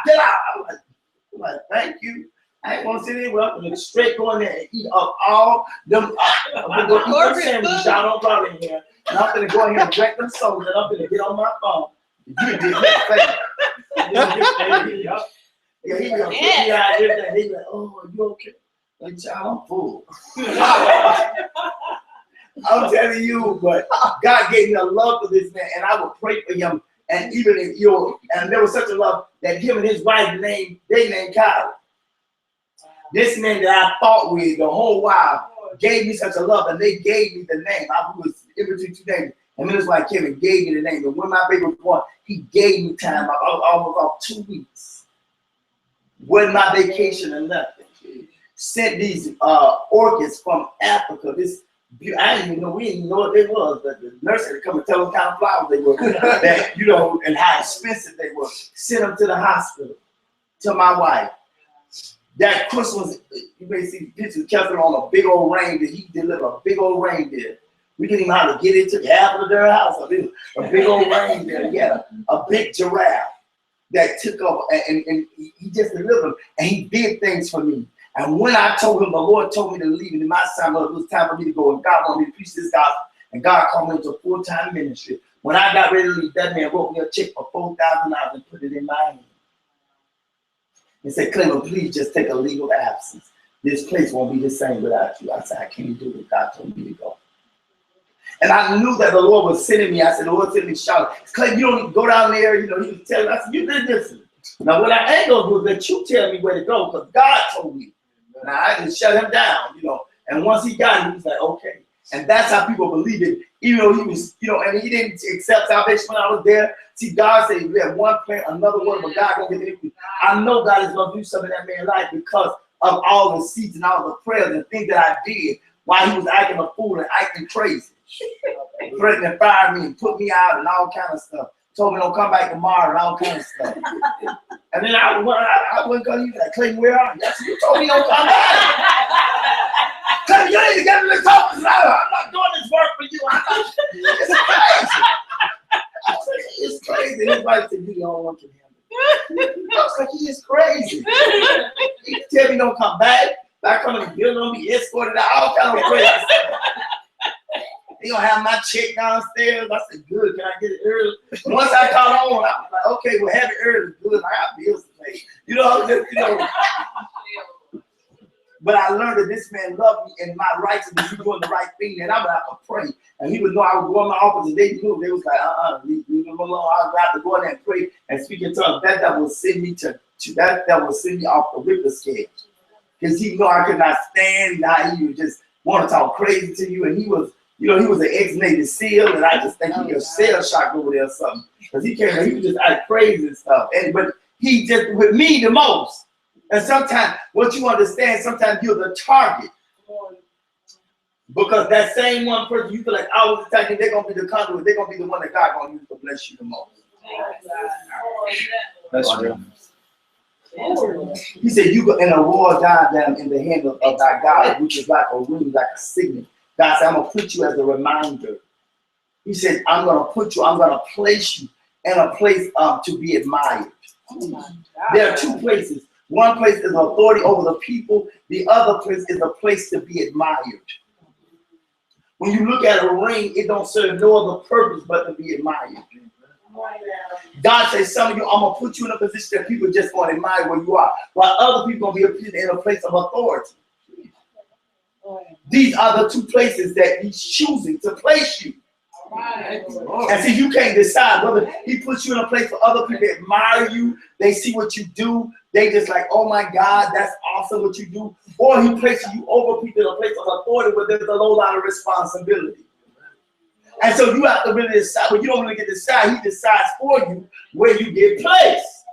I'm like, thank you. I ain't want to sit there. Well, I'm going to straight go in there and eat up all them. I'm going to go eat them sandwiches. Y'all don't bother in here. And I'm going to go in here and drink them sodas. And I'm going to get on my phone. You did that favor. Yeah, he gonna put me out there and he be like, oh, you okay? Like, child, I'm full. I'm telling you, but God gave me a love for this man, and I would pray for him. And even if and there was such a love that him and his wife they named Kyle. This man that I fought with the whole while gave me such a love, and they gave me the name. I was in between two names. And then it's like Kevin gave me the name. And when my baby was born, he gave me time. I was almost off 2 weeks. Wasn't my vacation or nothing. Sent these orchids from Africa. I didn't even know, we didn't even know what they was, but the nurse had to come and tell us what kind of flowers they were, that, you know, and how expensive they were. Sent them to the hospital, to my wife. That Christmas, you may see pictures of Kevin on a big old reindeer. He delivered a big old reindeer. We didn't even know how to get it. Took half of their house. A big old reindeer. He had a big giraffe that took over, and he just delivered, and he did things for me. And when I told him, the Lord told me to leave, and in my time, it was time for me to go, and God wanted me to preach this gospel, and God called me into full-time ministry. When I got ready to leave, that man wrote me a check for $4,000 and put it in my hand. He said, Clement, please just take a leave of absence. This place won't be the same without you. I said, I can't do it. God told me to go. And I knew that the Lord was sending me. I said, the Lord sent me shouting, Clayton, you don't need to go down there. You know, he was telling me, I said, you did this. Now, what I ain't going to do is let you tell me where to go, because God told me. Now, I didn't shut him down, you know. And once he got it, he was like, okay. And that's how people believe it. Even though he was, you know, and he didn't accept salvation when I was there. See, God said, we have one plan, another word, but God going to get it. I know God is going to do something in that man's life because of all the seeds and all the prayers and things that I did while he was acting a fool and acting crazy. Threatened to fire me and put me out and all kind of stuff. Told me don't come back tomorrow and all kind of stuff. And then I wouldn't go, you like, Clayton, where are you? I said, you told me don't come back. Clayton, you need to get in this office. I'm not doing this work for you. It's crazy. I said, it's crazy. And his wife said, you the only one can handle it. I was like, he is crazy. He tell me don't come back. I come in the building, I'm be escorted out, all kind of crazy stuff. He gonna have my check downstairs. I said, good, can I get it early? Once I caught on, I was like, okay, well, have it early. Good, I got bills to pay. You know, just, you know. But I learned that this man loved me and my righteousness, he doing the right thing, and I would have to pray. And he would know I would go in my office, and they knew. They was like, leave him alone. I would have to go in there and pray and speak in tongues. That would send me that would send me off the Richter scale. Because he knew I could not stand how he would just want to talk crazy to you, and he was, you know, he was an ex-Navy SEAL, and I just think he was shell shocked over there or something. Because he came and he was just act crazy and stuff. But he just, with me the most. And sometimes, what you understand, sometimes you're the target. Because that same one person, you feel like I was attacking, they're going to be the conduit. They're going to be the one that God going to use to bless you the most. That's real. He said, you go in a royal diadem in the hand of thy God, which is like a ring, like a signet. God said, I'm going to put you as a reminder. He said, I'm going to place you in a place to be admired. There are two places. One place is authority over the people. The other place is a place to be admired. When you look at a ring, it don't serve no other purpose but to be admired. God says, some of you, I'm going to put you in a position that people just want to admire where you are, while other people are going to be in a place of authority. These are the two places that he's choosing to place you. And see, you can't decide whether he puts you in a place for other people to admire you. They see what you do. They just like, oh my God, that's awesome what you do. Or he places you over people in a place of authority where there's a low lot of responsibility. And so you have to really decide. When you don't really get to decide, he decides for you where you get placed.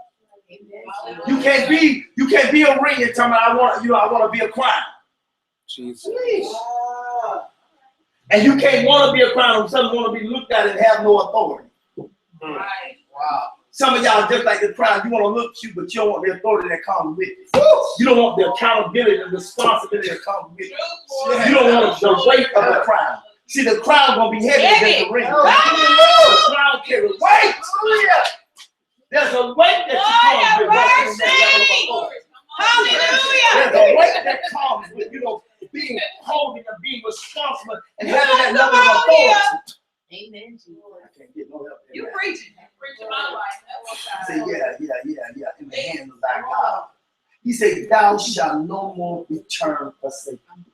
You can't be a ring and tell me I want to be a crown. Jesus. And you can't want to be a crown when someone want to be looked at and have no authority. Right. Wow. Some of y'all just like the crown, you want to look cute, but you don't want the authority that comes with it. You don't want the accountability and responsibility that comes with it. You don't want the weight of the crown. See, the crown gonna be heavier than the ring. The crown carries weight. There's a weight that you come with. Hallelujah. There's a weight that comes with, being holding and being responsible and having that level of authority. Amen. I can't get no help. You preaching. Preaching my life. He said, yeah. In the hands of thy God. He said, thou shalt no more return forsaken.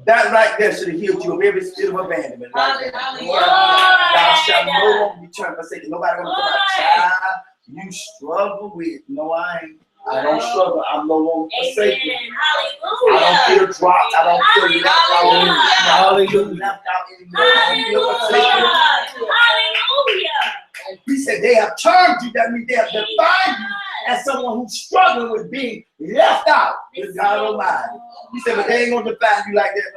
That right there should have healed you of every spirit of abandonment. Right there. Thou shalt no longer return forsaken. Nobody gonna come out, child, you struggle with. No, I ain't. I don't struggle. I'm no longer forsaken. I don't feel dropped. I don't feel left out. Hallelujah. Hallelujah. He said they have termed you. That means they have defined you as someone who's struggling with being left out. With God Almighty. He said, but they ain't gonna define you like that.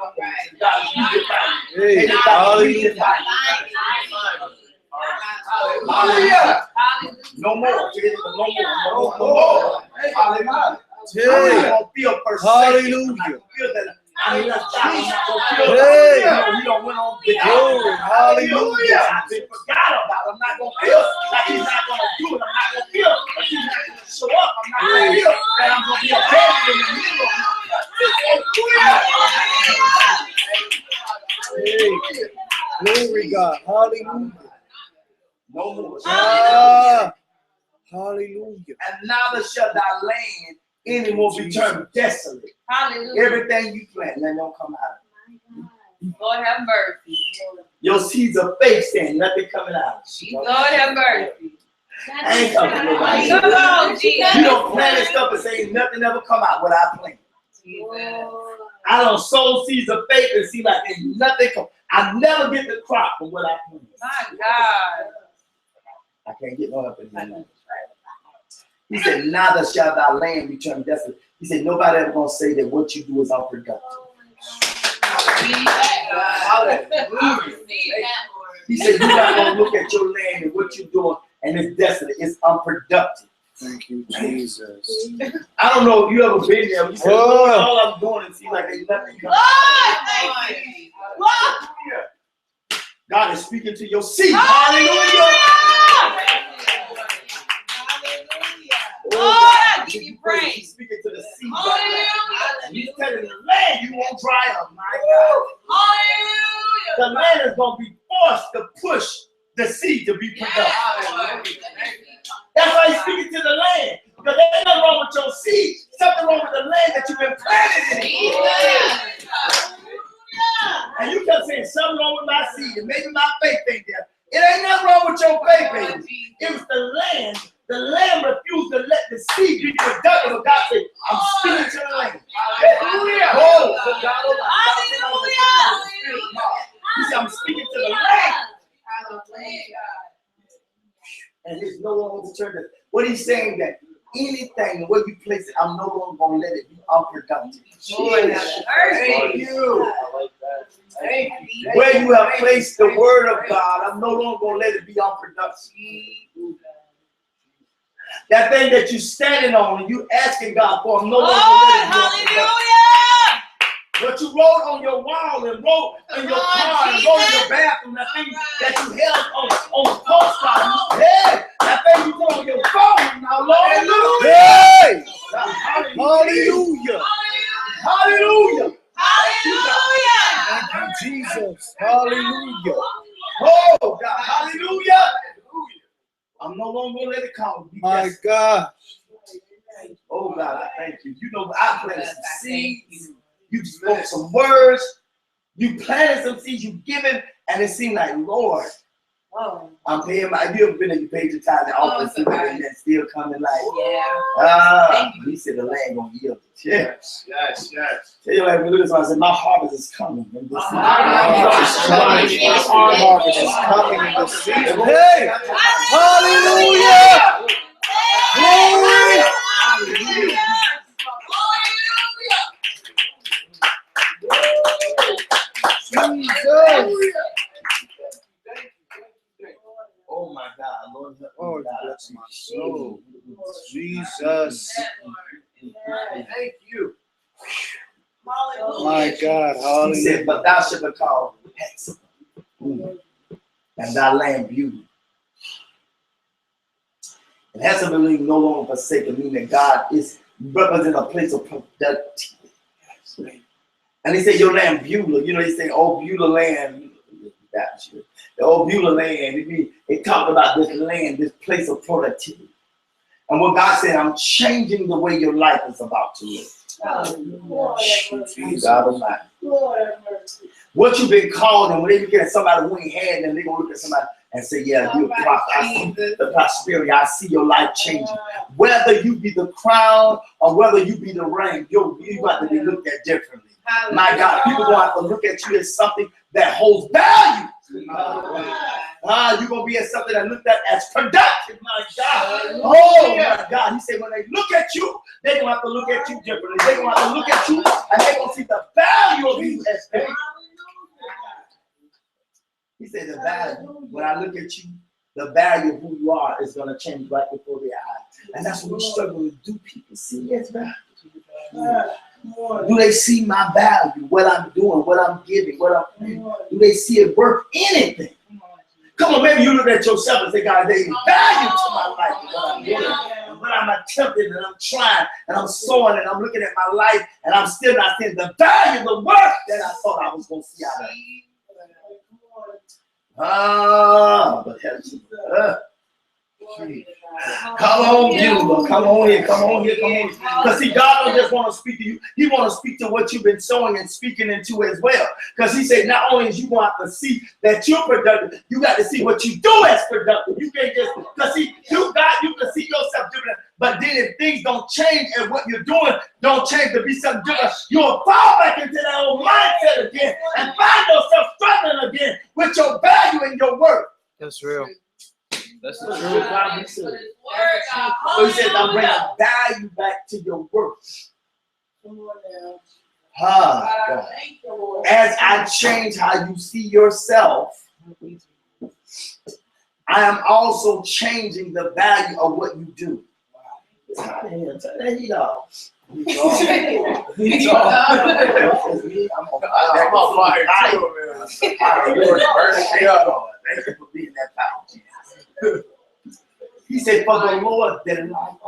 God, you define you. Hey, hallelujah. Hallelujah. No more. No more. Hallelujah. I'm not gonna feel forsaken. Hallelujah. I'm left out. I'm not gonna feel Hey. you don't went on big. Glory. Hallelujah. I've been forgot about. I'm not gonna feel like he's not gonna do it. I'm not gonna feel like he's not gonna show up. I'm not gonna feel that I'm gonna be abandoned in the middle. Hey. Glory, God. Hallelujah. No more. Hallelujah. And neither shall thy land anymore be turned desolate. Hallelujah. Everything you plant, nothing don't come out. Lord have mercy. Your seeds are fake, saying nothing coming out. Lord have mercy. I ain't talking to nobody. Come on, Jesus. You don't plant stuff and say nothing ever come out what I plant. I don't sow seeds of faith and see like there's nothing come. I never get the crop from what I plant. My God. I can't get no help in here. He said, neither shall thy land be turned desolate. He said, nobody ever gonna say that what you do is unproductive. He said, you're not gonna look at your land and what you're doing and it's desolate. It's unproductive. Thank you, Jesus. I don't know if you ever been there. You said, Lord, all I'm doing is seem like there's nothing coming. God is speaking to your seed. Hallelujah. Lord, I give you praise. He's speaking to the seed. He's telling the land you won't dry up. My God. The land is going to be forced to push the seed to be productive. That's why he's speaking to the land. Because there ain't nothing wrong with your seed. Something wrong with the land that you've been planted in. And you kept saying something wrong with my seed. And maybe my faith ain't there. It ain't nothing wrong with your faith, baby. It was the land. The land refused to let the seed be productive. But God said, I'm speaking to the land. Hallelujah. Oh, God, he said, I'm speaking to the land. And there's no longer to turn it. What he's saying that anything, where you place it, I'm no longer going to let it be unproductive. Thank you. Where you have placed the word of God, I'm no longer going to let it be unproductive. That thing that you're standing on and you asking God for, I'm no longer letting it be unproductive. What you wrote on your wall and wrote in your car and wrote in your bathroom, that thing that you held on the postcard. Hey, that thing you put on your phone now, Lord. Hey! Hallelujah. Hallelujah. Thank you, Jesus. Hallelujah. Oh, God. Hallelujah. I'm no longer going to let it come. My God. Oh, God, I thank you. You know, I planted some seeds. You spoke some words. You planted some seeds, you given, and it seemed like, Lord, I'm paying my, you ever been and you paid your tithe in the office and then still coming like, he said the land gonna yield it. Yes. Tell you like, look at this one, I said, my harvest is coming. In this season. Our harvest is coming in this season. Hey! Hallelujah! Glory! Jesus! Oh my God, Lord. Oh, bless my soul. Jesus. Thank you. My God, He hallelujah. said, but thou shalt be called handsome, and thy land beauty. And handsome means no longer forsaken, meaning that God is representing a place of productivity. And he said, your land Beulah. You know, they say, oh, Beulah land. The old Beulah land. It talked about this land, this place of productivity. And what God said, I'm changing the way your life is about to live. God Almighty. What you've been called, and when they look at somebody who ain't had, and they're going to look at somebody and say, yeah, you're a prophet. I see the prosperity. I see your life changing. Whether you be the crown or whether you be the ring, you got to be looked at differently. My God, people going to have to look at you as something that holds value. You're going to be as something that looked at as productive, my God. Oh, my God. He said when they look at you, they're going to have to look at you differently. They're going to have to look at you and they're going to see the value of you as big. He said the value, when I look at you, the value of who you are is going to change right before their eyes. And that's what we struggle with. Do people see yes value? Do they see my value, what I'm doing, what I'm giving, what I'm doing? Do they see it worth anything? Come on, maybe you look at yourself and say, God, there's value to my life and what I'm doing, and what I'm attempting, and I'm trying, and I'm sowing, and I'm looking at my life, and I'm still not seeing the value of the work that I thought I was going to see out of it. But heaven. Come on, Beulah. Come on here. Because see, God don't just want to speak to you. He want to speak to what you've been sowing and speaking into as well. Because he said, not only is you going to have to see that you're productive, you got to see what you do as productive. You can't just, because see, you can see yourself doing it. But then if things don't change and what you're doing don't change to be something different, you'll fall back into that old mindset again and find yourself struggling again with your value and your worth. That's real. That's the truth. So he said, I'm bringing value back to your worth. As I change how you see yourself, I am also changing the value of what you do. Turn that heat off. He's off. I'm on fire too, man. Thank you for being that power. He said, for the Lord delight.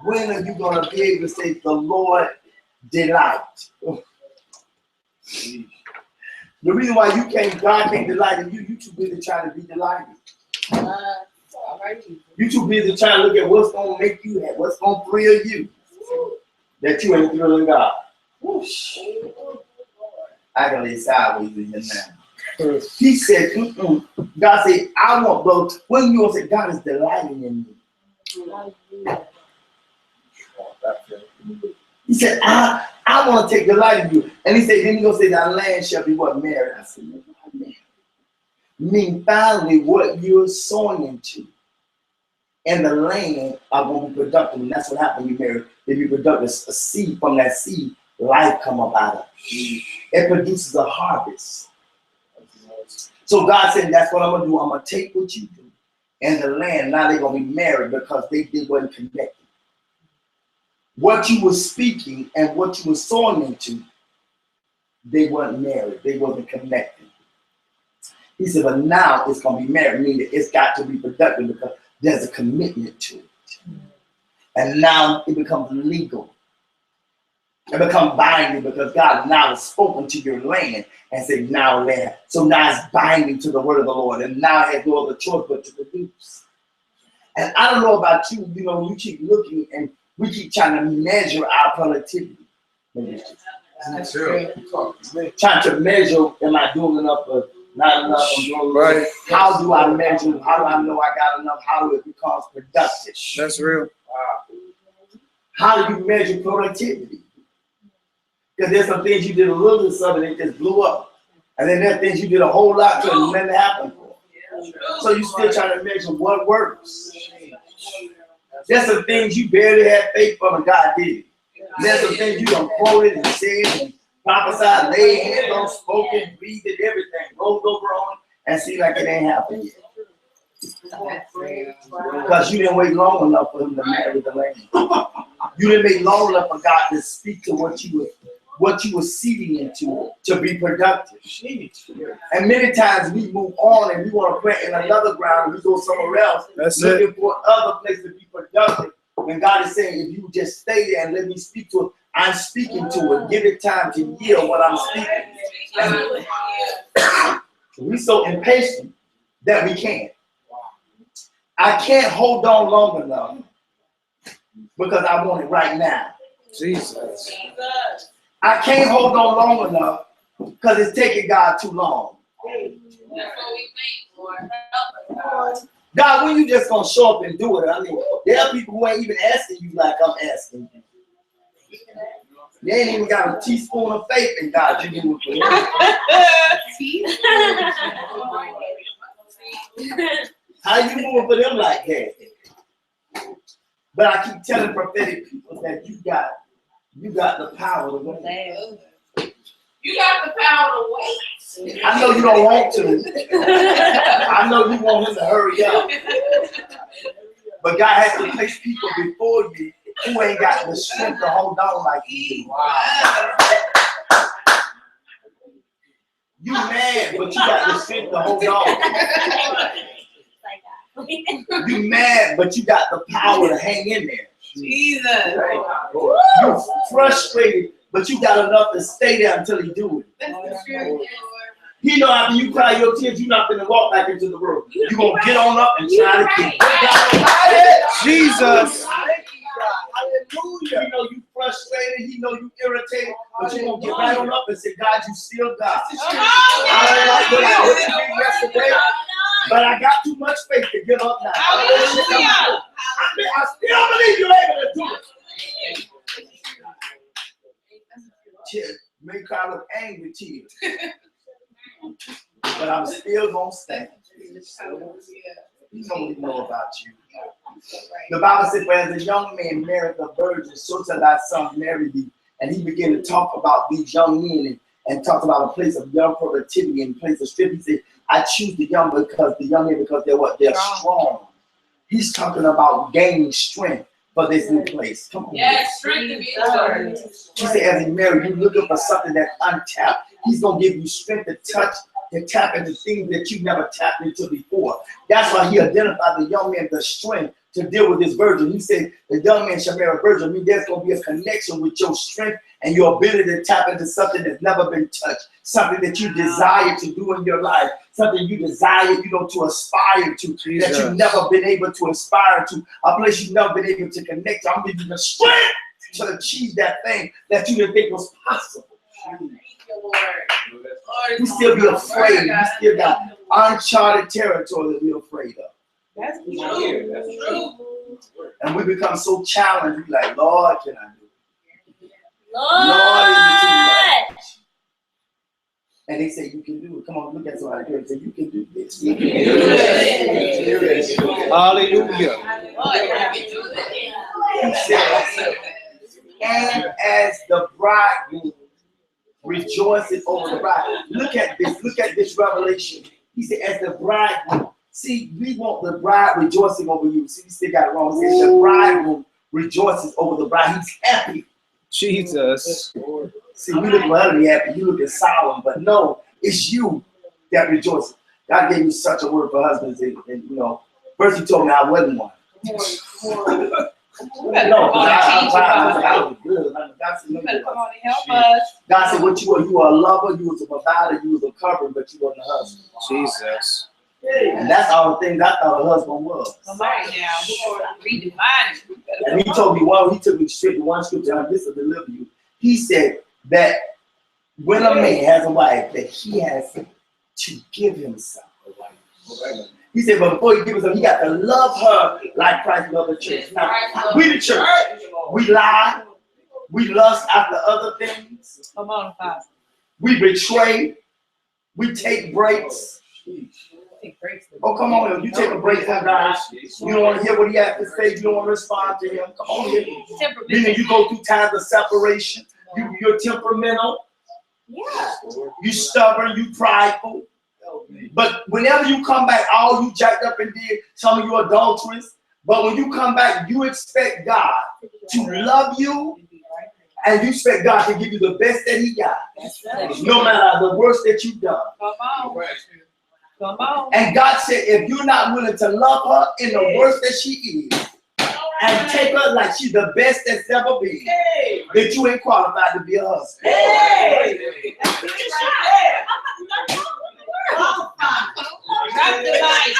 When are you going to be able to say, the Lord delight? The reason why God can't delight in you, you too busy trying to be delighted. You too busy trying to look at what's going to make you happy, what's going to thrill you, that you ain't thrilling God. I can lay sideways in here now. He said, God said, I want those. When you say God is delighting in me. He said, I want to take delight in you. And he said, then he gonna say, thy land shall be what? Married. I said, no, married. Mean finally what you're sowing into and the land are going to be productive. And that's what happened when you marry. If you produce a seed, from that seed, life come up out of it. It produces a harvest. So God said, that's what I'm going to do. I'm going to take what you do and the land. Now they're going to be married because they wasn't connected. What you were speaking and what you were sowing into, they weren't married. They wasn't connected. He said, but now it's going to be married, meaning it's got to be productive because there's a commitment to it. And now it becomes legal. It becomes binding because God now has spoken to your land and said, now land. So now it's binding to the word of the Lord. And now it has no other choice but to produce. And I don't know about you, you keep looking and we keep trying to measure our productivity. That's true. Trying to measure, am I doing enough or not enough? I'm doing Right. How do I measure? How do I know I got enough? How do it become productive? That's real. How do you measure productivity? Because there's some things you did a little bit of and it just blew up. And then there's things you did a whole lot to and nothing happened for. So you still trying to measure what works. There's some things you barely had faith from and God did it. There's some things you done quoted and said and prophesied, laid hands on, spoken, breathed, everything, rolled over on, and see like it ain't happened yet. Because you didn't wait long enough for him to marry the lady. You didn't wait long enough for God to speak to what you were seeding into to be productive. And many times we move on and we want to plant in another ground and we go somewhere else. That's looking it. for other place to be productive. When God is saying, if you just stay there and let me speak to it, I'm speaking to it. Give it time to yield what I'm speaking. We're so impatient that we can't. I can't hold on long enough because I want it right now. Jesus. I can't hold on long enough because it's taking God too long. God, when you just gonna show up and do it? I mean, there are people who ain't even asking you like I'm asking you. You ain't even got a teaspoon of faith in God. You do it for them. How you moving for them like that? But I keep telling prophetic people that you got the power to win. You got the power to wait. I know you don't want to. I know you want him to hurry up. But God has to place people before you who ain't got the strength to hold on like you do. Wow. You mad, but you got the strength to hold on. You mad, but you got the power to hang in there. Jesus. You're frustrated, but you got enough to stay there until he do it. That's the truth. He know after you cry your tears, you're not gonna walk back into the room. You're gonna get on up and try to keep it. Jesus. Hallelujah. He know you frustrated, he know you irritated, but you're gonna get right on up and say, God, you still God. I don't like what you did yesterday, but I got too much faith to give up now. Hallelujah. I still believe you're able to do it. Tears may cry with angry tears, but I'm still gonna stand. He don't even know about you. The Bible says, "As a young man married a virgin, so shall thy son marry thee." And he began to talk about these young men and talk about a place of young productivity and a place of strength. He said, "I choose the young men because they're what? They're strong." He's talking about gaining strength for this new place. Come on. Yes, strength to be Lord. She said, as he married, you're looking for something that's untapped. He's going to give you strength to touch, to tap into things that you never tapped into before. That's why he identified the young man, the strength to deal with this virgin. He said, the young man shall marry a virgin. I mean, there's going to be a connection with your strength and your ability to tap into something that's never been touched, something that you desire to do in your life, something you desire, to aspire to, that you've never been able to aspire to, a place you've never been able to connect to. I'm giving you the strength to achieve that thing that you didn't think was possible. You still be afraid. You still got uncharted territory that we're afraid of. That's true. That's true. And we become so challenged. We like, Lord, can I do it? Lord, is it too much? And they say, you can do it. Come on, look at somebody here and say, you can do this. You can do this. Hallelujah. He said, and as the bridegroom rejoicing over the bride. Look at this revelation. He said, as the bridegroom. See, we want the bride rejoicing over you. See, we still got it wrong. He says the bridegroom rejoices over the bride. He's happy. Jesus. See, we look ugly happy. You look solemn, but no, it's you that rejoices. God gave me such a word for husbands, and first he told me I wasn't one. No, I was good. God said, what you were a lover, you was a provider, you was a covering, but you wasn't a husband. Jesus. And that's all the things I thought a husband was. And he told me, he took me straight to one scripture, this will deliver you. He said, that when a man has a wife, that he has to give himself a wife. He said, but before he gives himself, he got to love her like Christ loved the church. Now, we the church, we lie, we lust after other things. Come on, Father. We betray, we take breaks. Oh, come on, you take a break from God. You don't want to hear what he has to say. You don't want to respond to him. Come on, here. Meaning you go through times of separation. You're temperamental. Yeah. You stubborn. You prideful. But whenever you come back, all you jacked up and did, some of you adulterous. But when you come back, you expect God to love you, and you expect God to give you the best that he got, no matter the worst that you've done. Come on. Come on. And God said, if you're not willing to love her in the worst that she is, and take her like she's the best that's ever been, that you ain't qualified to be a husband.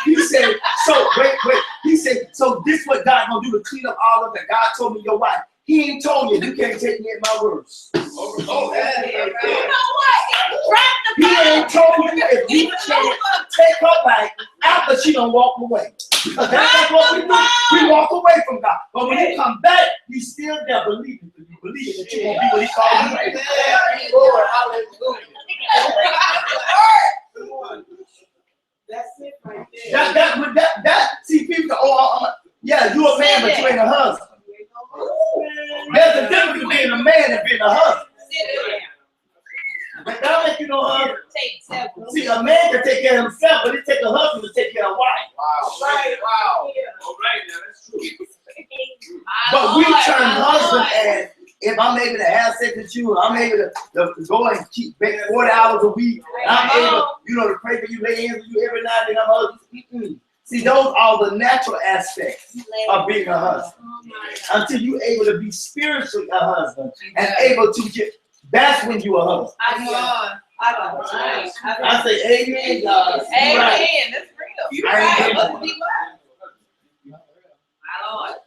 He said, so wait. He said, so this is what God gonna do to clean up all of that. God told me your wife. He ain't told you can't take me at my words. You know what? He ain't told you if you can't take her back after she done walk away. Because that's what we do. We walk away from God. But when you come back, you still there believing. You believe that you're gonna be what he called you to be. Lord, hallelujah. That's it right there. That see people go, yeah, you a man, but you ain't a husband. There's a difference between being a man and being a husband. But that make you no husband. See, a man can take care of himself, but it takes a husband to take care of a wife. Wow. Right. Wow. All right, now that's true. But we turn husband as if I'm able to have sex with you, I'm able to go and keep 40 hours a week. I'm able, to pray for you, lay hands on you every night, and I'm husband. See, those are the natural aspects of being a husband. Until you're able to be spiritually a husband and able to get, that's when you're a husband. I say, amen, God. Amen. Right. That's real. You're right.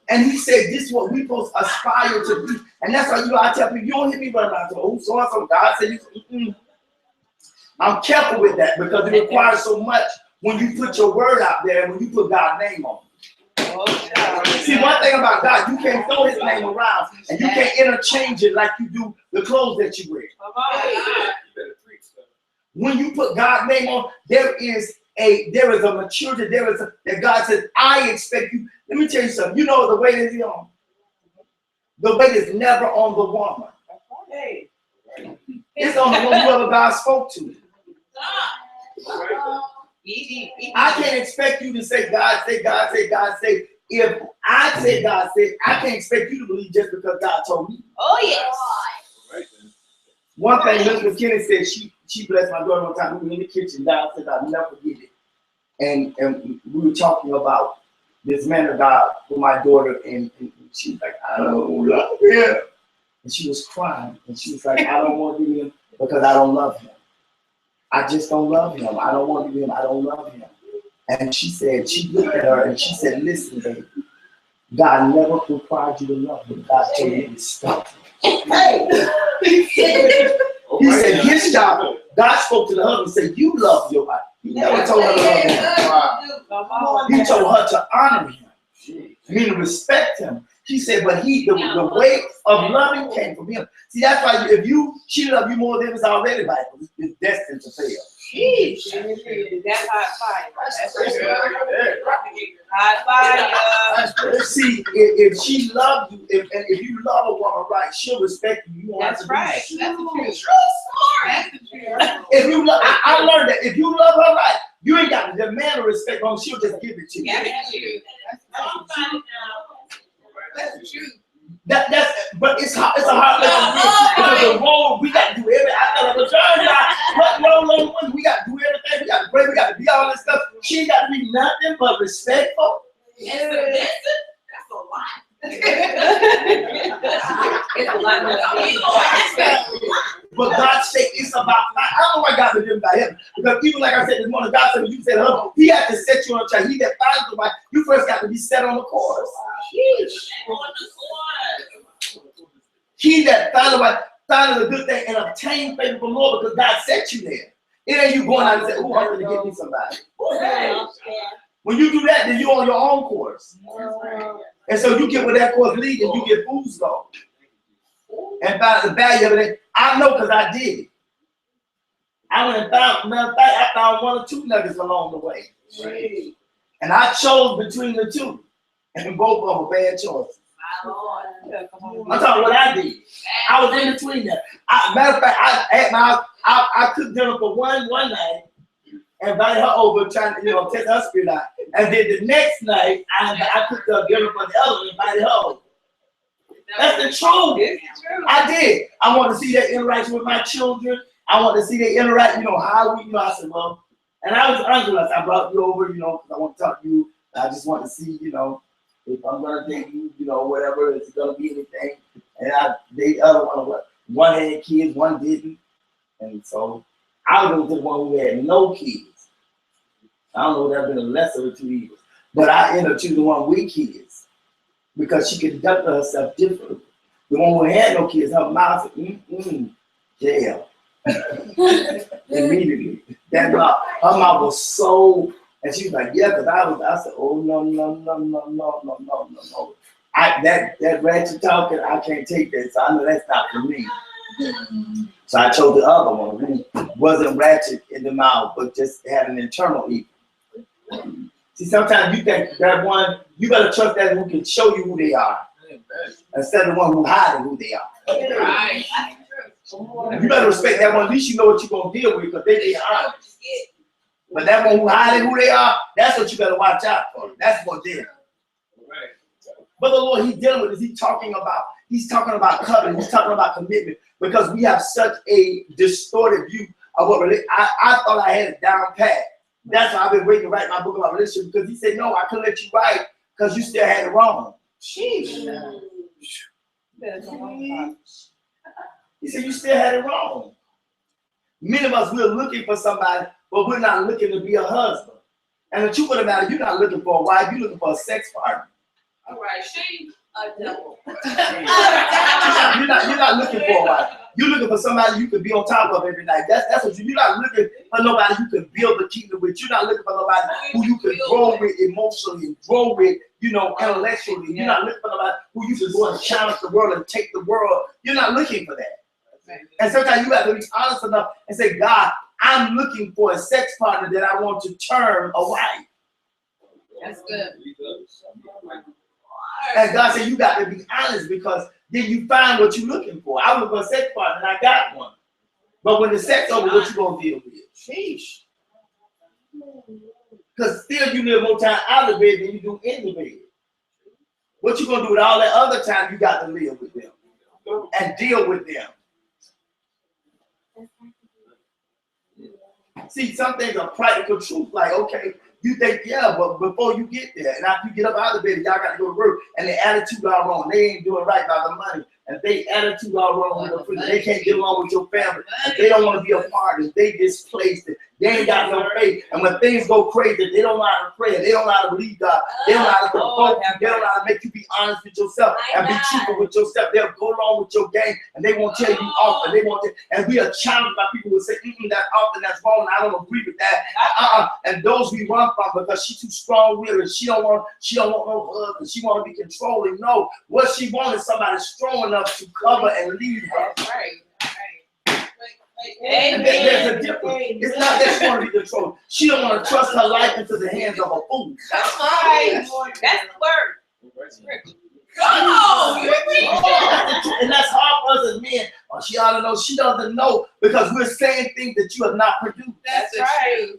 And he said, this is what we supposed to aspire to be. And that's why I tell people, you don't hear me running around. Oh, so and so. God said, I'm careful with that because it requires so much when you put your word out there and when you put God's name on it. See, one thing about God, you can't throw his name around and you can't interchange it like you do the clothes that you wear. When you put God's name on, there is a maturity, that God says, I expect you. Let me tell you something. You know the weight is on. The weight is never on the woman. It's on the one whoever God spoke to. I can't expect you to say, God say, God say, God say. If I say, God say, I can't expect you to believe just because God told me. Oh, yes. One thing Mrs. McKinney said, she blessed my daughter one time. We were in the kitchen downstairs. I'll never forget it. And we were talking about this man of God for my daughter, and she was like, I don't love him. And she was crying, and she was like, I don't want to be him because I don't love him. I just don't love him. I don't want to be him. I don't love him. And she said, she looked at her and she said, listen, baby, God never required you to love him. God told you to stop. He said his job, God spoke to the husband and said, you love your wife. He never told her to love him. He told her to honor him, meaning respect him. She said, but the way of loving came from him. See, that's why she loved you more than it's already like it's destined to fail. That's hot fire. That's hot fire. See, if she loved you, if you love a woman right, she'll respect you. You won't have to right. do That's the truth. That's the truth. If you love, I learned that if you love her right, you ain't got to demand or respect her. She'll just give it to you. That's the truth. But it's a hard lesson because the role we got to do everything. I thought I was trying to, we got to do everything. We got to pray. We got to be all this stuff. She got to be nothing but respectful. That's a lot. It's a lot. But God said it's about. I don't know why God did it by him because even like I said this morning, God said when you said husband, he had to set you on a track. He that finds the wife, you first got to be set on the course. He that finds the wife. Find a good thing and obtain favor from the Lord because God set you there. It ain't you going out and say, "Oh, I'm going to get me somebody." When you do that, then you're on your own course. And so you get with that course lead and you get food's gone. And found the value of it. I know because I did it. I went and found, matter of fact, I found 1 or 2 nuggets along the way. And I chose between the 2. And both of them were bad choices. I'm talking what I did. I was in between them. Matter of fact, I cooked dinner for one night, invited her over, trying to test her spirit out. And then the next night, I cooked up dinner for the other one, invited her over. That's the truth. I did. I want to see that interaction with my children. I want to see they interact. How we. I said, well, and I was honest. I brought you over, because I want to talk to you. I just want to see, if I'm gonna date you, whatever, is it gonna be anything? And I date the other one. One had kids, one didn't, and so I was the one who had no kids. I don't know if that's been a lesser of 2 evils, but I ended up choosing the one with kids because she conducted herself differently. The one who had no kids, her mouth said, jail. Immediately, her mouth was so. And she was like, yeah, because I said, oh, no. That ratchet talking, I can't take that. So I know that's not for me. So I chose the other one who wasn't ratchet in the mouth, but just had an internal evil. See, sometimes you think that one, you better trust that who can show you who they are instead of the one who hiding who they are. Right. You better respect that one. At least you know what you're going to deal with because they honest. But that one who hiding who they are, that's what you better watch out for. That's what they're. Right. But the Lord, He's dealing with this. He's talking about covenant. He's talking about commitment because we have such a distorted view of what relationship. I thought I had it down pat. That's why I've been waiting to write my book about relationship because He said, no, I couldn't let you write because you still had it wrong. Sheesh. He said, you still had it wrong. Many of us, we're looking for somebody, but we're not looking to be a husband. And the truth of the matter, you're not looking for a wife, you're looking for a sex partner. All right, she's a devil. You're not looking for a wife. You're looking for somebody you can be on top of every night. That's what you're not looking for nobody you can build the kingdom with. You're not looking for nobody who you can grow with emotionally and grow with, intellectually. You're not looking for nobody who you can go and challenge the world and take the world. You're not looking for that. And sometimes you have to be honest enough and say, God, I'm looking for a sex partner that I want to turn a wife. That's good. And God said, you got to be honest because then you find what you're looking for. I was for a sex partner and I got one. But when the sex over, what you going to deal with? Sheesh. Because still you live more time out of bed than you do in the bed. What you going to do with all that other time you got to live with them and deal with them? See, some things are practical truth. Like, okay, you think, yeah, but before you get there, and after you get up out of bed, y'all got to go to work, and their attitude are wrong. They ain't doing right by the money. And they attitude are wrong with the freedom. They can't get along with your family. And they don't want to be a part of it. They displaced it. They ain't got no faith. And when things go crazy, they don't know how to pray. They don't know how to believe God. They don't know how to provoke you. They don't know how to make you be honest with yourself and be truthful with yourself. They'll go along with your game and they won't tell you off. And they won't and we are challenged by people who say, that's off and that's wrong. And I don't agree with that. And those we run from because she's too strong-willed and she don't want no husband. She want to be controlling. No, what she wants is somebody strong enough to cover and lead her. Right. And there's a difference. It's not that she want to be controlled. She don't want to trust her life into the hands of a fool. That's right. That's the word. Come on. And that's hard for us as men. Oh, she ought to know. She doesn't know because we're saying things that you have not produced. That's right.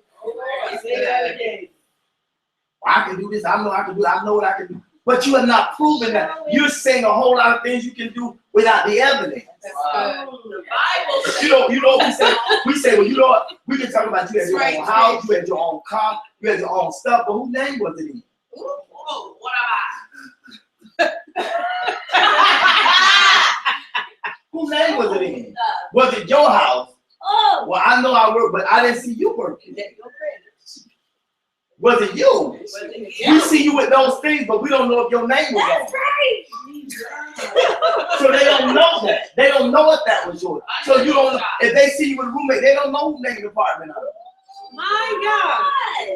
I can do this. I know I can do it. I know what I can do. But you have not proven that. You're saying a whole lot of things you can do without the evidence. The Bible says. You know what we say? We say, well, you know what? We can talk about you had your own house, you had your own car, you had your own stuff, but whose name was it in? Ooh, what am Whose name was it in? Was it your house? Well, I know I work, but I didn't see you working. Was it you? We see you with those things, but we don't know if your name was on. That's right. So they don't know that. They don't know if that was yours. So you don't. If they see you with a roommate, they don't know who named the apartment on. My God.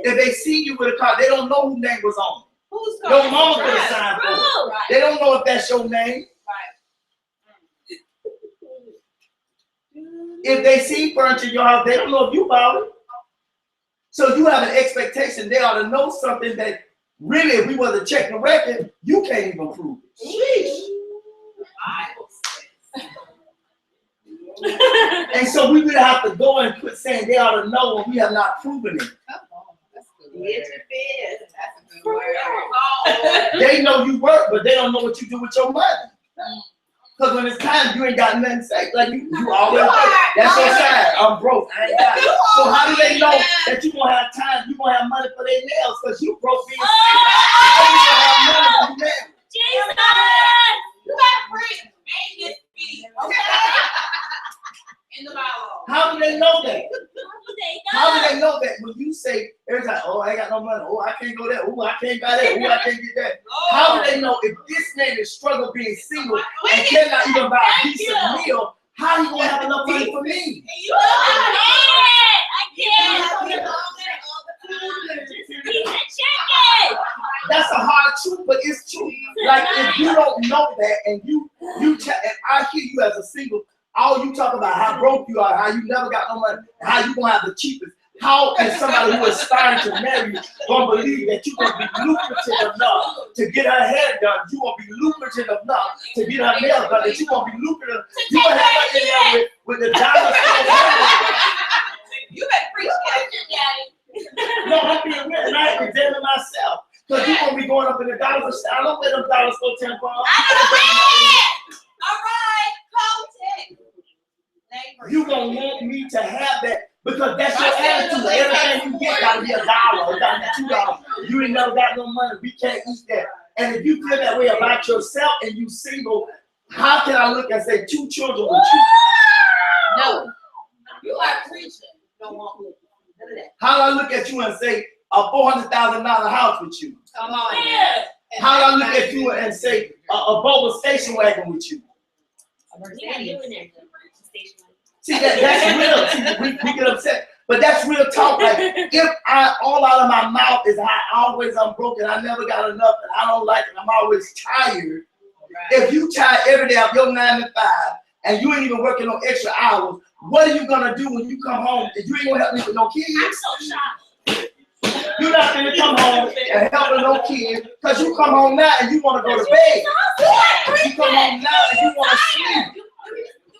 If they see you with a car, they don't know who name was on. Who's Your mama could have signed for it. Right. They don't know if that's your name. If they see furniture in your house, they don't know if you bought it. So you have an expectation they ought to know something that really, if we were to check the record, you can't even prove it. And so we would have to go and quit saying they ought to know when we have not proven it. They know you work, but they don't know what you do with your money. Because when it's time, you ain't got nothing to say. Like you always say, that's your side. I'm broke. I ain't got it. So how do they know that you gonna have time? You gonna have money for their nails because you broke being single. How you gonna have money for your nails? Jesus! You gotta preach. Maintenance fee. Okay. In the Bible. How do they know that? How do they know that when you say every time, oh, I ain't got no money, oh, I can't go there, oh, I can't buy that, oh, I can't get that? How do they know if this man is struggling being single and cannot even buy a decent meal, how you gonna have enough money for me? That's a hard truth, but it's true. Like if you don't know that and and I hear you as a single, all you talk about how broke you are, how you never got no money, how you gonna have the cheapest. How is somebody who is starting to marry you gonna believe that you're gonna be lucrative enough to get her hair done? You gonna be lucrative enough to get her nails done? That you gonna be lucrative? You gonna have her in there with the dollar store. You better preach, Daddy. No, I'm being real, and I have to examine myself. Because you gonna be going up in the dollar store. I don't let them dollar store $10. All right, Colton. You gonna want me to have that because that's your attitude. Everything you get gotta be $1, it gotta be $2. You ain't never got no money. We can't eat that. And if you feel that way about yourself and you single, how can I look and say 2 children with you? No, you are preaching. Don't want me. How do I look at you and say a $400,000 house with you? Come on. Yeah. How do I look at you and say a Volvo station wagon with you? See, that's real. See, we get upset. But that's real talk. Like, if all out of my mouth is I'm broken, I never got enough, and I don't like it, I'm always tired. Right. If you tired every day of your 9 to 5, and you ain't even working no extra hours, what are you gonna do when you come home? If you ain't gonna help me with no kids? I'm so shocked. You're not gonna come home and help with no kids, because you come home now and you wanna go to bed. You come home now and you wanna sleep.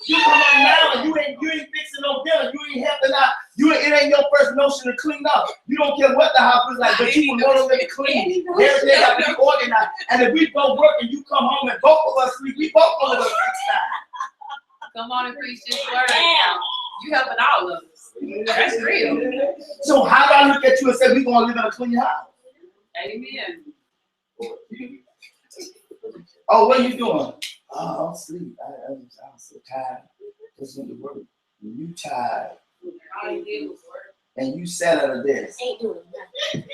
You come home now and you ain't fixing no dinner. You ain't helping out. It ain't your first notion to clean up. You don't care what the house is like, but you want to let it clean. Everything got to be organized. And if we go work and you come home and both of us sleep, we both gonna fix that. Come on and preach this word. You helping all of us. That's real. So how do I look at you and say we're gonna live in a clean house? Amen. Oh, what are you doing? Oh, I'm asleep. I'm so tired. Just went to work. When you tired and you sat at a desk. Ain't doing nothing.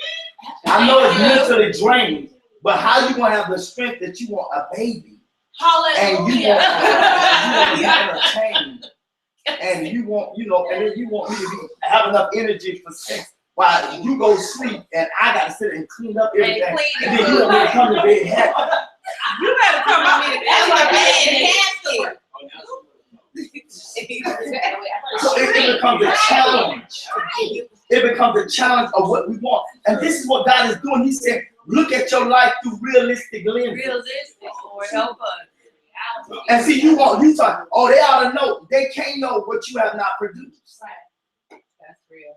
I know it's mentally draining, but how you gonna have the strength that you want a baby? Hallelujah. And you want to be entertained. And you want, and then you want me to have enough energy for sex while you go sleep and I gotta sit and clean up everything. And then you want me to come to bed happy. You better come out me to bed happy. So it becomes a challenge. It becomes a challenge of what we want. And this is what God is doing. He said, look at your life through realistic lenses. Realistic, Lord, help us. And see, you talk, they ought to know. They can't know what you have not produced. Right. That's real.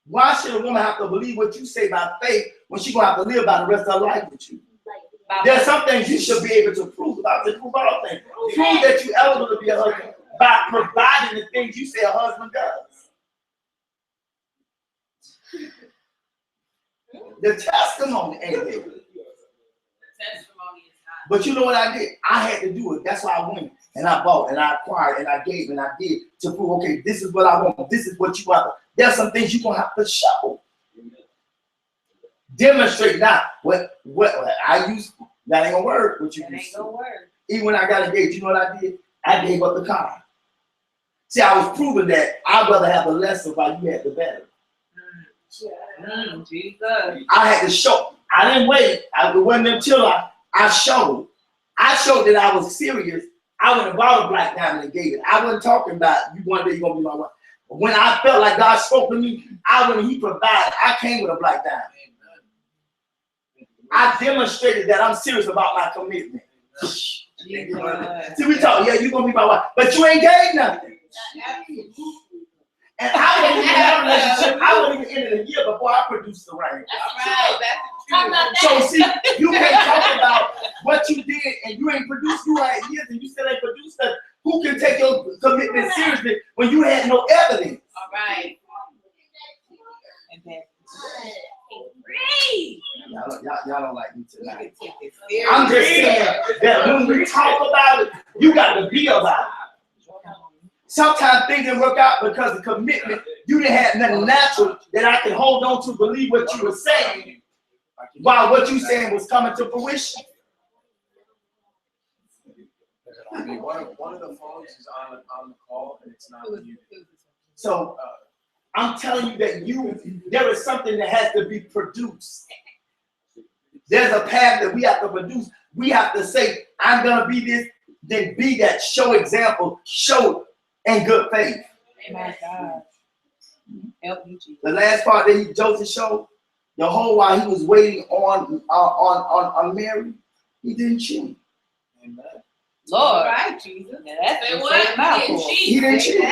Why should a woman have to believe what you say by faith when she's going to have to live by the rest of her life with you? There's some things you should be able to prove about the prove all things. Prove that you're eligible to be a husband by providing the things you say a husband does. The testimony ain't there. But you know what I did? I had to do it. That's why I went and I bought and I acquired and I gave and I did to prove, okay, this is what I want. This is what you want. There's some things you're going to have to show. Demonstrate not what I used. That ain't gonna work. What you That used ain't to. gonna work. Even when I got engaged, you know what I did? I gave up the car. See, I was proving that I'd rather have the lesser while you had the better. Jesus. I had to show. I didn't wait. It wasn't until I showed. I showed that I was serious. I went and bought a black diamond and gave it. I wasn't talking about you one day you're gonna be my wife. When I felt like God spoke to me, when He provided, I came with a black diamond. I demonstrated that I'm serious about my commitment. See, we talk, yeah, you're gonna be my wife, but you ain't gave nothing. And I wasn't even in that relationship. I wasn't even in it a year before I produced the ring. So see, you can't talk about what you did and you ain't produced. You had years and you still ain't produced that. Who can take your commitment seriously when you had no evidence? All right. Y'all don't like me tonight. I'm just saying that when we talk about it, you got to be about it. Sometimes things didn't work out because of commitment. You didn't have nothing natural that I can hold on to, believe what you were saying, while what you saying was coming to fruition. I mean, one of the phones is on the call and it's not muted. So I'm telling you that there is something that has to be produced. There's a path that we have to produce. We have to say, I'm gonna be this, then be that. Show example, show in good faith. My God. Help me, Jesus. The last part that Joseph showed, the whole while he was waiting on Mary, he didn't cheat. Amen. Lord, right, Jesus. That's He didn't cheat.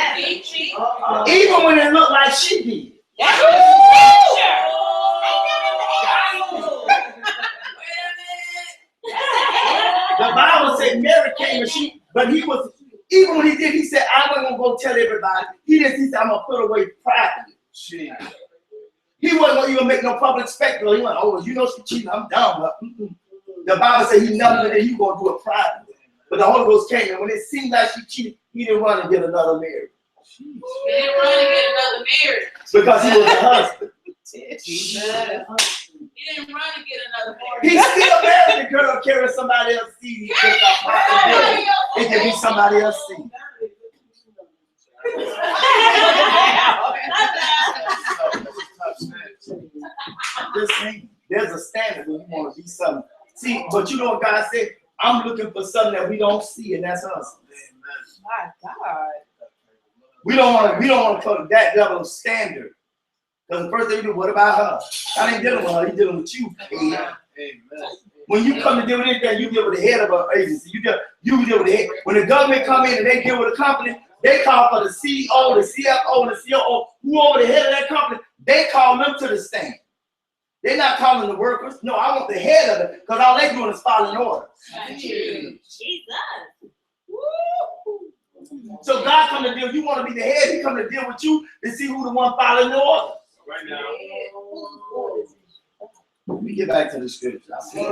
Even when it looked like she did. That's the Bible said Mary came and but he was, even when he did, he said, I wasn't gonna go tell everybody. He said, I'm gonna put away privately. He wasn't gonna even make no public spectacle. He went, oh, you know she cheated, I'm down with her. The Bible said he never did it, he gonna do it privately. But the Holy Ghost came, and when it seemed like she cheated, he didn't run and get another Mary. He didn't run and get another Mary. Because he was a husband. Jesus. He didn't run and get another Mary. He still married the girl carrying somebody else's seed. It can be somebody else's seed. There's a standard when you want to be something. See, but you know what God said? I'm looking for something that we don't see, and that's us. My God. We don't want to put that level of standard. Because the first thing we do, what about her? I ain't dealing with her, he's dealing with you. Amen. When you come to deal with anything, you deal with the head of an agency. You deal with the head. When the government come in and they deal with a company, they call for the CEO, the CFO, the COO, who over the head of that company, they call them to the stand. They're not calling the workers. No, I want the head of it, because all they're doing is following orders. Jesus. So God come to deal. You want to be the head, he come to deal with you to see who the one following the orders. Right now. Let me get back to the scripture. I see.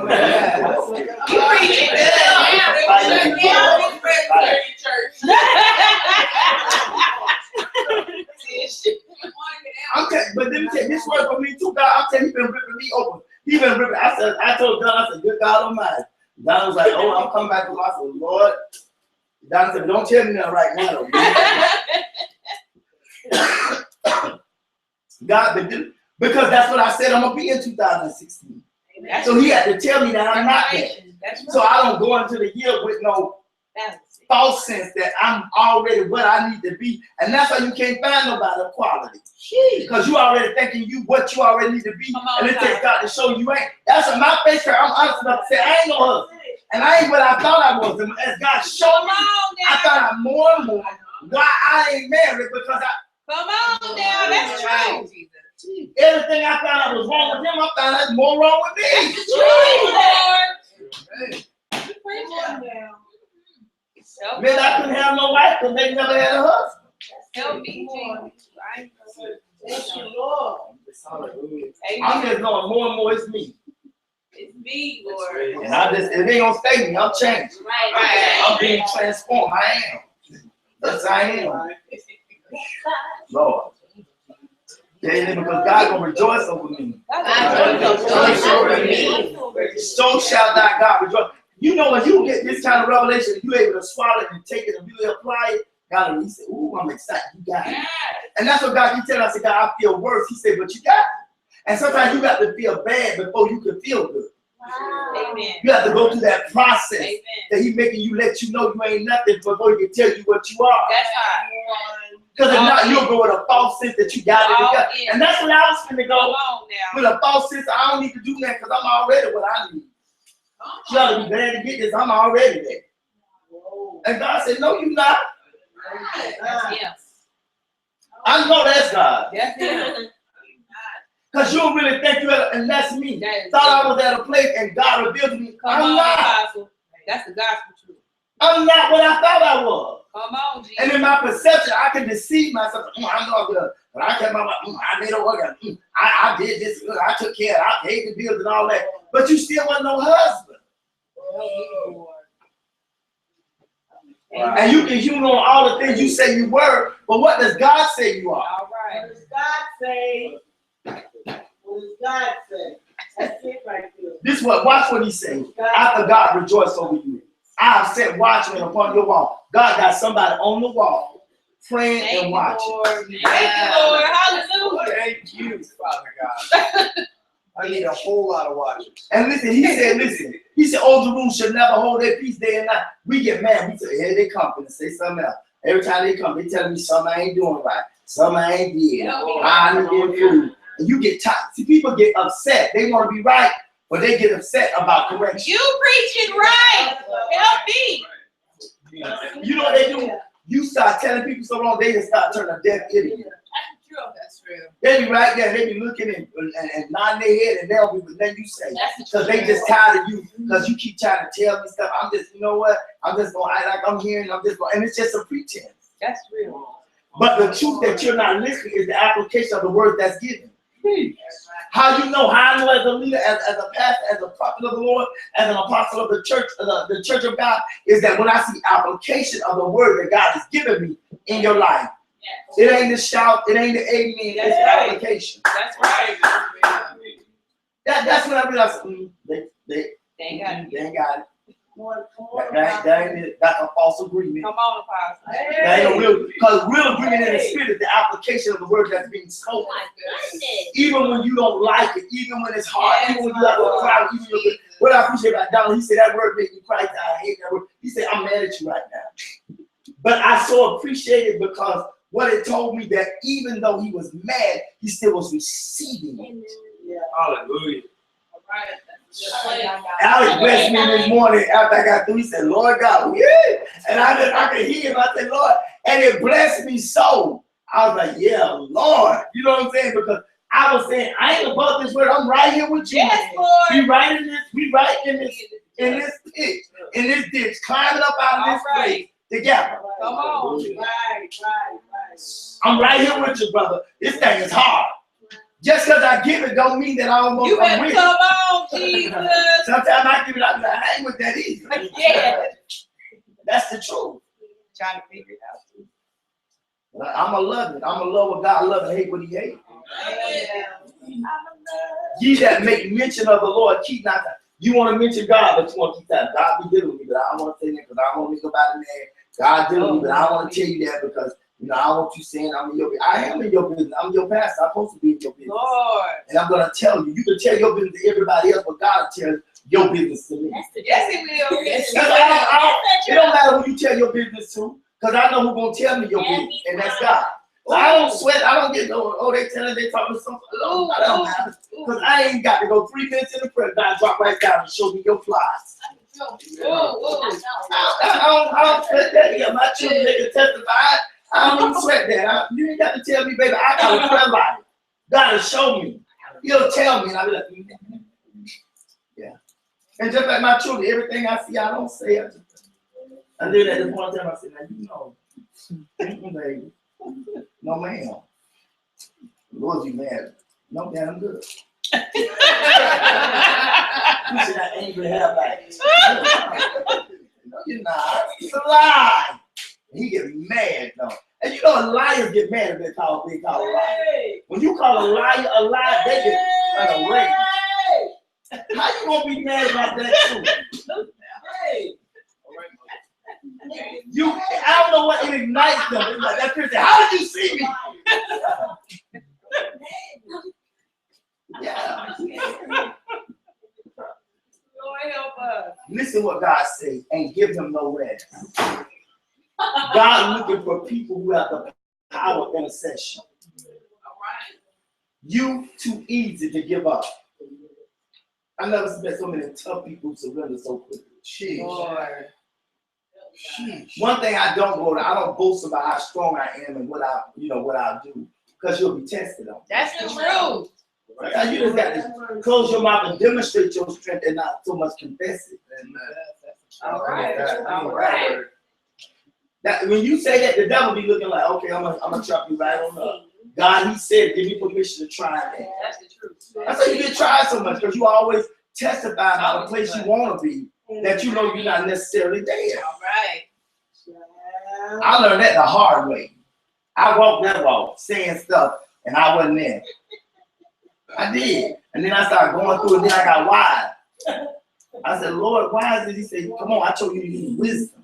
But let me tell you, this word for me too, God. I'm telling you, he's been ripping me open. He's been ripping. I told God, I said, good God Almighty. God was like, oh, I'm coming back to my soul, Lord. God said, don't tell me that right now. God, because that's what I said I'm gonna be in 2016. So he had to tell me that I'm not that. So I don't go into the year with no false sense that I'm already what I need to be. And that's why you can't find nobody of quality. Because you already thinking what you already need to be. And it takes God to show you ain't. That's what my face card. I'm honest enough to say I ain't no husband. And I ain't what I thought I was. And as God showed me, I found out more and more why I ain't married, because come on now, that's true. Everything I found out was wrong with him, I found out more wrong with me. Maybe I couldn't have no wife because they never had a husband. Help me, I'm just going more and more, it's me. It's me, Lord. And it ain't gonna stay me, I'm changed. Right. I'm being transformed, I am. Yes, I am. Lord. Because God gonna rejoice over me. So shall thy God rejoice. You know, when you get this kind of revelation, you're able to swallow it and take it and really apply it. God, he said, ooh, I'm excited. You got it. And that's what God, he tell us, God, I feel worse. He said, but you got it. And sometimes you got to feel bad before you can feel good. Wow. Amen. You have to go through that process. Amen. That he making you let you know you ain't nothing before he can tell you what you are. That's right. Because if not, you'll go with a false sense that you got it together. And that's what I was going to go with a false sense. I don't need to do that because I'm already what I need. You ought to be glad to get this. I'm already there. And God said, no, you're not. Yes. I know that's God. Yes. Because you don't really think you are, and that's me. Thought I was at a place and God revealed to me. I'm not. Apostle. That's the gospel truth. I'm not what I thought I was. Come on, Jesus. And in my perception, I can deceive myself. I know I'm good. But I kept my mind, I made a work. I did this. I took care of it. I paid the bills and all that. But you still wasn't no husband. And you can human on all the things you say you were, but what does God say you are? All right. What does God say? What does God say? That's it right there. This what, watch what he says. After God rejoice over you. I have set watchmen upon your wall. God got somebody on the wall praying and watching. Thank you, Lord. Hallelujah. Thank you, Father God. I need a whole lot of watchers. And listen, he said, old Jerusalem should never hold their peace day and night. We get mad. We say, here they come and say something else. Every time they come, they telling me something I ain't doing right. Something I ain't did. I ain't getting food. And you get tired. See, people get upset. They want to be right, but they get upset about correction. You preaching right. Help me. You know what they do? You start telling people so wrong, they just start turning a deaf ear to you. That's real. They be right there, they be looking and nodding their head, and they'll be with nothing you say. Because they just tired of you, because you keep trying to tell me stuff. I'm just, you know what? I'm just going to act like I'm hearing, I'm just going, and it's just a pretense. That's real. But the truth that you're not listening is the application of the word that's given. How you know, how I know as a leader, as a pastor, as a prophet of the Lord, as an apostle of the church of God, is that when I see application of the word that God has given me in your life, it ain't the shout, it ain't the amen, it's the application. That's right. That's when I realized they ain't got it. They ain't got it. That ain't it. That's a false agreement. Come on, Apostle. That ain't a real, because real agreement in the spirit is the application of the word that's being spoken. Even when you don't like it, even when it's hard, even when you have to cry, even when what I appreciate about Donald, he said that word made me cry. I hate that word. He said, I'm mad at you right now. But I so appreciate it because what it told me that even though he was mad, he still was receiving it. Yeah. Hallelujah. Alex blessed me this morning after I got through. He said, Lord God, yeah. And I could hear him. I said, Lord, and it blessed me so. I was like, yeah, Lord. You know what I'm saying? Because I was saying, I ain't above this word. I'm right here with you. Yes, Lord. We right in this pit, in this ditch, climbing up out of this place together. Come on. Right. I'm right here with you, brother. This thing is hard. Just because I give it don't mean that I'm You better with come it. on, Jesus. Sometimes I give it out and I ain't with that either. Yeah. That's the truth. Trying to figure it out. I'm going to love it. I'm going to love what God loves and hate what he hates. Ye that make mention of the Lord, keep not that. You want to mention God, but you want to keep that. God be dealing with me, but I don't want to say that because I don't want to think about it, man. God dealing with me, but I don't want to tell you that because you know, I don't want you saying I'm in your business. I am in your business. I'm your pastor. I'm supposed to be in your business. Lord. And I'm going to tell you. You can tell your business to everybody else, but God tells your business to me. Yes, he will. It don't matter who you tell your business to, because I know who's going to tell me your business, and that's God. So I don't sweat. I don't get no, they talking something. No, I don't matter. Because I ain't got to go 3 minutes in the prayer. God drop right down and show me your flies. I don't sweat that. Yeah, my children, they can testify. I don't even sweat that. You ain't got to tell me, baby. I got a prayer life. God will show me. He'll tell me, and I'll be like, yeah. And just like my children, everything I see, I don't say. I did that this one time. I said, now you know, baby. No, ma'am. Lord, you mad? No, man, I'm good. You should not angry hair back. No, you're not. It's a lie. He get mad, though. And you know, liars get mad if they call a liar. When you call a liar a lie, they get an array. How you gonna be mad about that too? You, I don't know what it ignites them. It's like that person. How did you see me? Yeah. Lord help us. Listen what God says and give him no rest. God looking for people who have the power of intercession. All right. You too easy to give up. I never met so many tough people who surrender so quickly. Jeez. Lord. One thing I don't boast about how strong I am and what I do, because you'll be tested on. That's the truth. Right? You just got to close your mouth and demonstrate your strength and not so much confess it. All right. All right. That, when you say that, the devil be looking like, okay, I'm gonna trap you right on up. God, he said, give me permission to try that. That's the truth. That's why you get tried so much, because you always testify about the place you want to be, that you know you're not necessarily there. All right. I learned that the hard way. I walked that walk, saying stuff, and I wasn't there. I did. And then I started going through it, and then I got wise. I said, Lord, why is it? He said, come on, I told you you need wisdom.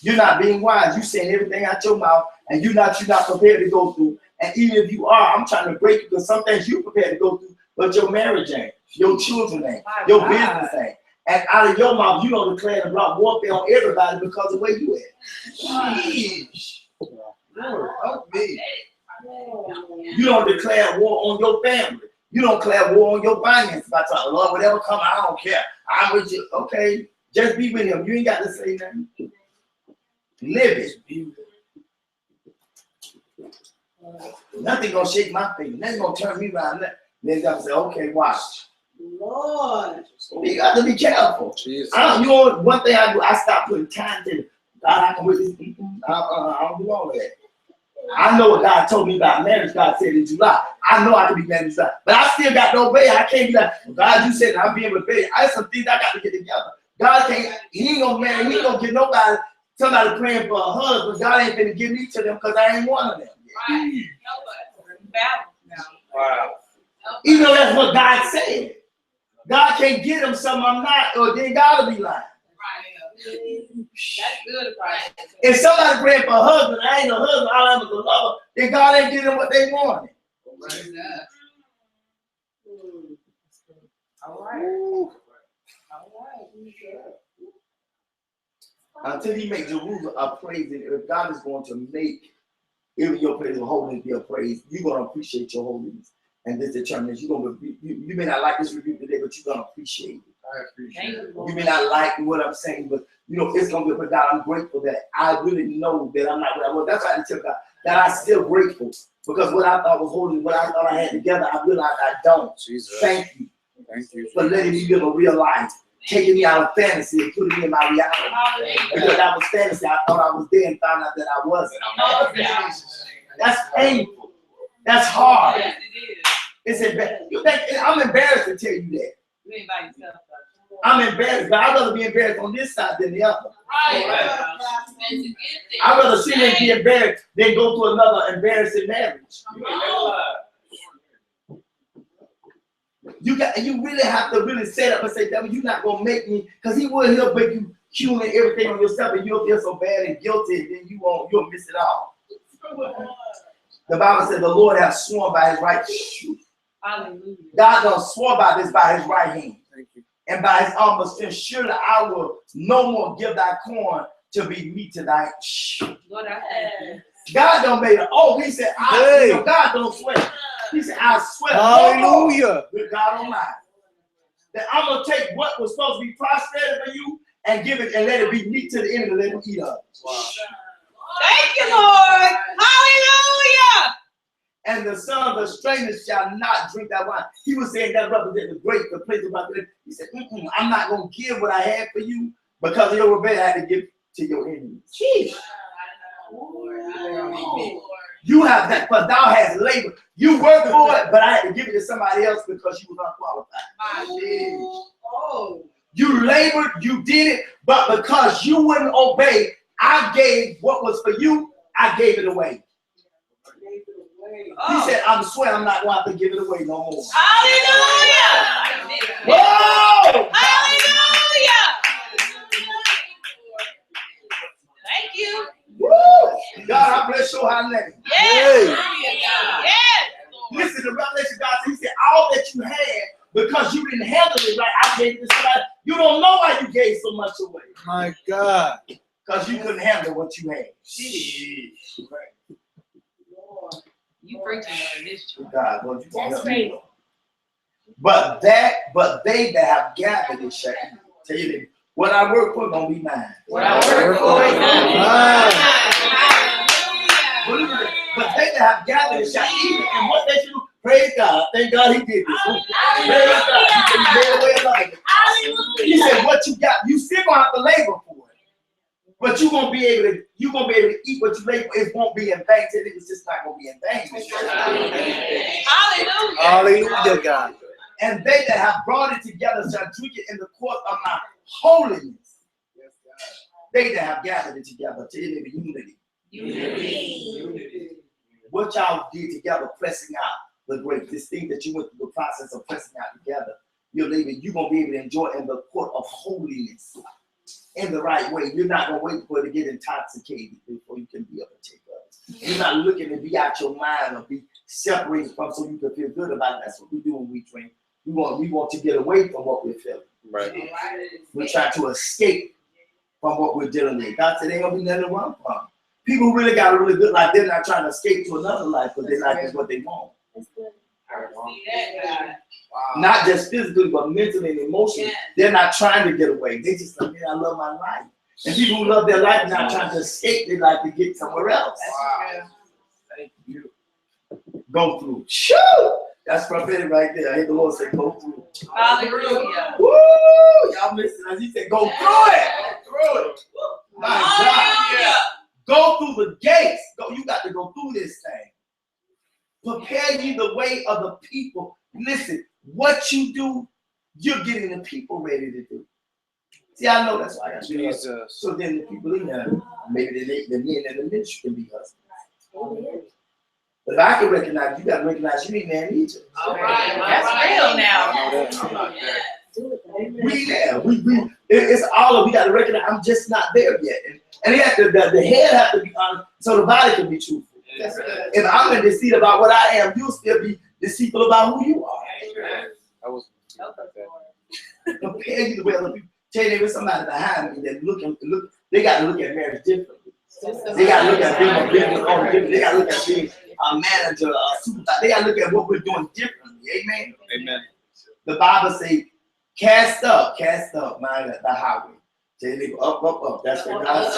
You're not being wise. You're saying everything out your mouth, and you're not prepared to go through. And even if you are, I'm trying to break you, because some things you're prepared to go through, but your marriage ain't, your children ain't, your business ain't. And out of your mouth, you don't declare and block warfare on everybody because of where you at. Sheesh. Lord, help me. You don't declare war on your family. You don't declare war on your finances. By telling Lord, whatever come, I don't care. I'm with you. Okay, just be with him. You ain't got to say nothing. Live it. Nothing gonna shake my faith. Nothing gonna turn me around. Then God say, okay, watch. Lord. You got to be careful. One thing I do, I stop putting time to God. I can with this. I don't do all of that. I know what God told me about marriage. God said in July. I know I can be married in July, but I still got to obey. I can't be like, God, you said I'm being rebellious. I have some things I got to get together. God can't. He ain't gonna marry. He ain't gonna get nobody. Somebody praying for a husband. God ain't gonna give me to them because I ain't one of them. Right. Wow. Even though that's what God said. God can't get him something I'm not, or then God will be lying. Right. That's good, right? If somebody praying for a husband, I ain't a husband, all I'm a lover, then God ain't getting them what they wanted. All right. All right. Until he makes Jerusalem a praise, and if God is going to make even your praise of holiness be a praise, you're going to appreciate your holiness. And this determines you're going to you may not like this review today, but you're going to appreciate it. I appreciate it. You may not like what I'm saying, but you know it's going to be. But God, I'm grateful that I really know that I'm not what I was. That's why I tell God that I'm still grateful, because what I thought was holy, what I thought I had together, I realized I don't. Jesus. Thank you for Jesus. letting me live a real life, taking me out of fantasy and putting me in my reality. Because that was fantasy. I thought I was there and found out that I wasn't. That's painful. That's hard. Yes, it is. It's embarrassing. You think I'm embarrassed to tell you that? You ain't by yourself. I'm embarrassed, but I'd rather be embarrassed on this side than the other. Right. I'd rather sit there and be embarrassed than go through another embarrassing marriage. You really have to really set up and say, devil, you're not gonna make me, because he'll make you human everything on yourself, and you'll feel so bad and guilty, and then you'll miss it all. The Bible said the Lord has sworn by his right hand. Hallelujah. God done swore by this by his right hand. Thank you. And by his arm of strength, surely I will no more give thy corn to be meat to thy. Lord, I thank you. God don't make it. Oh, he said, God don't swear. He said, I swear. Hallelujah. With God Almighty. That I'm going to take what was supposed to be prosperity for you and give it and let it be meat to the enemy, let him eat of it. Wow. Thank you, Lord. Hallelujah. And the son of the stranger shall not drink that wine. He was saying that represents the grape, the place of my grape. He said, I'm not going to give what I had for you because of your rebellion. I had to give to your enemies. Jeez. You have that, but thou hast labored. You worked for it, but I had to give it to somebody else because you was unqualified. Oh. You labored, you did it, but because you wouldn't obey, I gave what was for you, I gave it away. He said, I'm swearing I'm not going to have to give it away no more. Hallelujah. Whoa! Hallelujah. Thank you. Woo! God, I bless your high name. Yes. Yes. Listen to Revelation, God said, he said, all that you had, because you didn't handle it right, I gave it to somebody. You don't know why you gave so much away. My God. Because you couldn't handle what you had. You preaching on this church. God, Lord, you gonna help me. But they that have gathered it shall eat. Tell you that what I work for gonna be mine. What I work for is Hallelujah. But they that have gathered it shall eat it. And what they should do, praise God. Thank God he did this. Praise God. He made a way of life. He said, what you got, you still gonna have to labor for it. But you're gonna be able to eat what you labor for. It won't be in vain. It's just not gonna be in vain. Hallelujah. Hallelujah, God. And they that have brought it together shall drink it in the court of my holiness. They that have gathered it together to live in unity. What y'all did together, pressing out the grape, this thing that you went through the process of pressing out together, you're going to be able to enjoy in the court of holiness in the right way. You're not going to wait for it to get intoxicated before you can be able to take up. You're not looking to be out your mind or be separated from so you can feel good about it. That's what we do when we drink. We want to get away from what we're feeling. Right. We try to escape from what we're dealing with. God said, ain't going to be nothing wrong from. People who really got a really good life, they're not trying to escape to another life, but their life is what they want. Not just physically, but mentally and emotionally. They're not trying to get away. They just like, man, I love my life. And people who love their life are not trying to escape their life to get somewhere else. Wow. Thank you. Go through. Shoo! That's prophetic right there. I hear the Lord say, go through. Hallelujah. Woo! Y'all missing us. He said, go through it. Through it. My God. Go through the gates. You got to go through this thing. Prepare you the way of the people. Listen, what you do, you're getting the people ready to do. See, I know that's why I got to do it. So then the people in there, maybe the men in the ministry can be husbands. But if I can recognize, you got to recognize you ain't man either. All right. That's real now. We there. It's all of we got to recognize I'm just not there yet. And the head have to be honest so the body can be truthful. If I'm in deceit about what I am, you'll still be deceitful about who you are. I was Prepare you the way other people. Tell you there was somebody behind me that look. They got to look at marriage differently. They got to look at being a business owner differently. They got to look at being a manager, a supervisor. They got to look at what we're doing differently. Amen. Amen. The Bible says, cast up, the highway. Say they go up. That's what God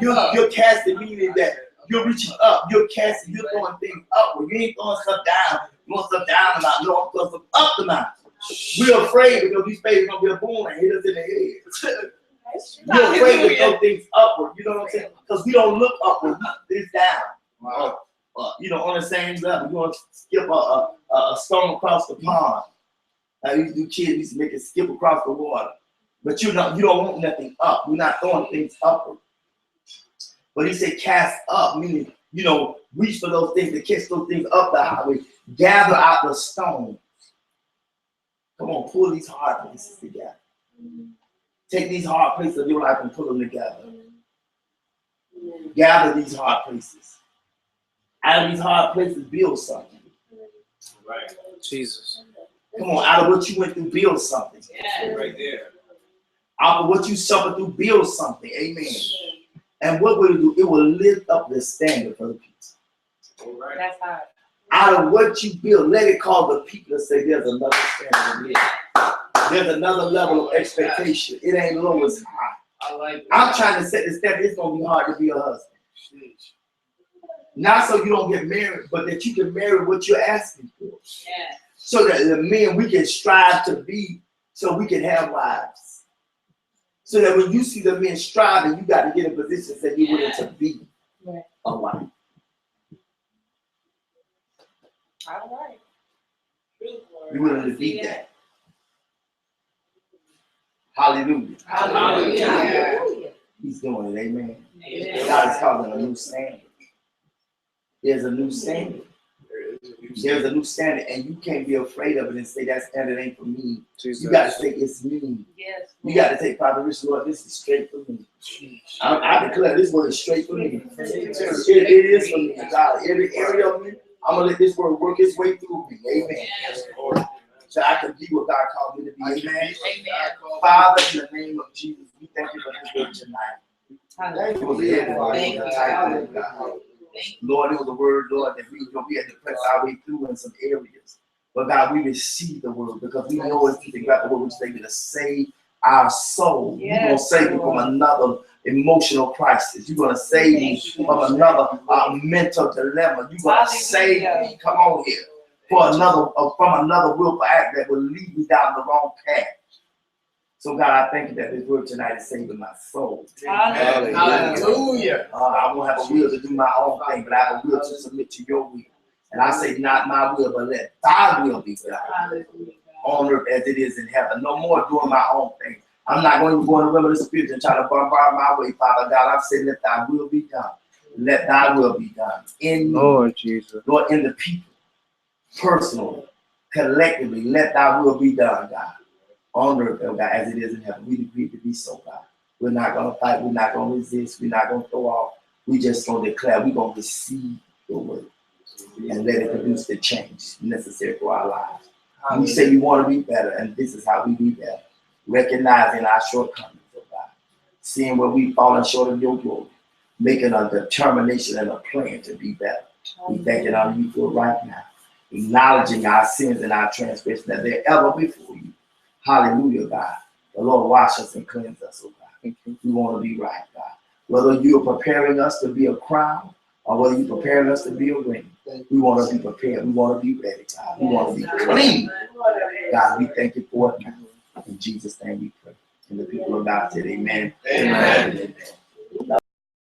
said. You're casting, meaning that you're reaching up. You're casting, you're throwing things upward. You ain't throwing stuff down. You want stuff down the mountain. No, I'm throwing stuff up the mountain. We're afraid because these babies going to be a boom and hit us in the head. You're afraid to throw things upward. You know what I'm saying? Because we don't look upward. We look this down. On the same level. You want to skip a stone across the pond. Now, these new kids used to make it skip across the water. But you don't want nothing up. We're not throwing things upward. But he said cast up, meaning, reach for those things to catch those things up the highway. Gather out the stones. Come on, pull these hard places together. Take these hard places of your life and put them together. Gather these hard places. Out of these hard places, build something. Right. Jesus. Come on, out of what you went through, build something. Yeah. Right there. Out of what you suffered through, build something. Amen. And what will it do? It will lift up the standard for the people. Right. That's hard. Out of what you build, let it call the people to say there's another standard of living. There's another level of expectation. It ain't low, it's high. I like that. I'm trying to set the standard. It's going to be hard to be a husband. Not so you don't get married, but that you can marry what you're asking for. Yeah. So that the men we can strive to be, so we can have wives. So that when you see the men striving, you got to get in position that you're willing to be a wife. All right. You're willing to be that. Hallelujah. Hallelujah. He's doing it, amen. Amen. God is calling a new standard. There's a new standard. There's a new standard, and you can't be afraid of it and say that standard ain't for me. Jesus. You got to say it's me. Yes. You got to take preparation, Lord. This is straight for me. I declare this word is straight for me. It is for me, God. Every area of me, I'm gonna let this word work its way through me. Amen. So I can be what God called me to be. Amen. Father, in the name of Jesus, we thank you for this word tonight. Thank you for the everybody in the title, God. Lord, it was a word, Lord, that we had to press our way through in some areas. But God, we receive the word because we know it's to grab the word which they to save our soul. You're going to save me from another emotional crisis. You're going to save me from another mental dilemma. You're going to save me, come on here, from another willful act that will lead me down the wrong path. So God, I thank you that this word tonight is saving my soul. Hallelujah. I won't have a will to do my own thing, but I have a will to submit to your will. And I say, not my will, but let thy will be done on earth as it is in heaven. No more doing my own thing. I'm not going to go in the realm of the spirit and try to bombard my way, Father God. I'm saying, let thy will be done. Let thy will be done in me, Lord Jesus. Lord, in the people, personally, collectively. Let thy will be done, God, on earth, oh God, as it is in heaven. We agree to be so, God. We're not going to fight. We're not going to resist. We're not going to throw off. We just going to declare. We're going to receive your word and let it produce the change necessary for our lives. We say we want to be better, and this is how we be better. Recognizing our shortcomings, oh God. Seeing where we've fallen short of your glory. Making a determination and a plan to be better. We thank you on you for it right now. Acknowledging our sins and our transgressions that they're ever before you. Hallelujah, God. The Lord wash us and cleanse us, oh God. We want to be right, God. Whether you are preparing us to be a crown or whether you're preparing us to be a ring, we want to be prepared. We want to be ready, God. We want to be clean. God, we thank you for it now. In Jesus' name we pray. And the people of God said, amen. Amen. Amen.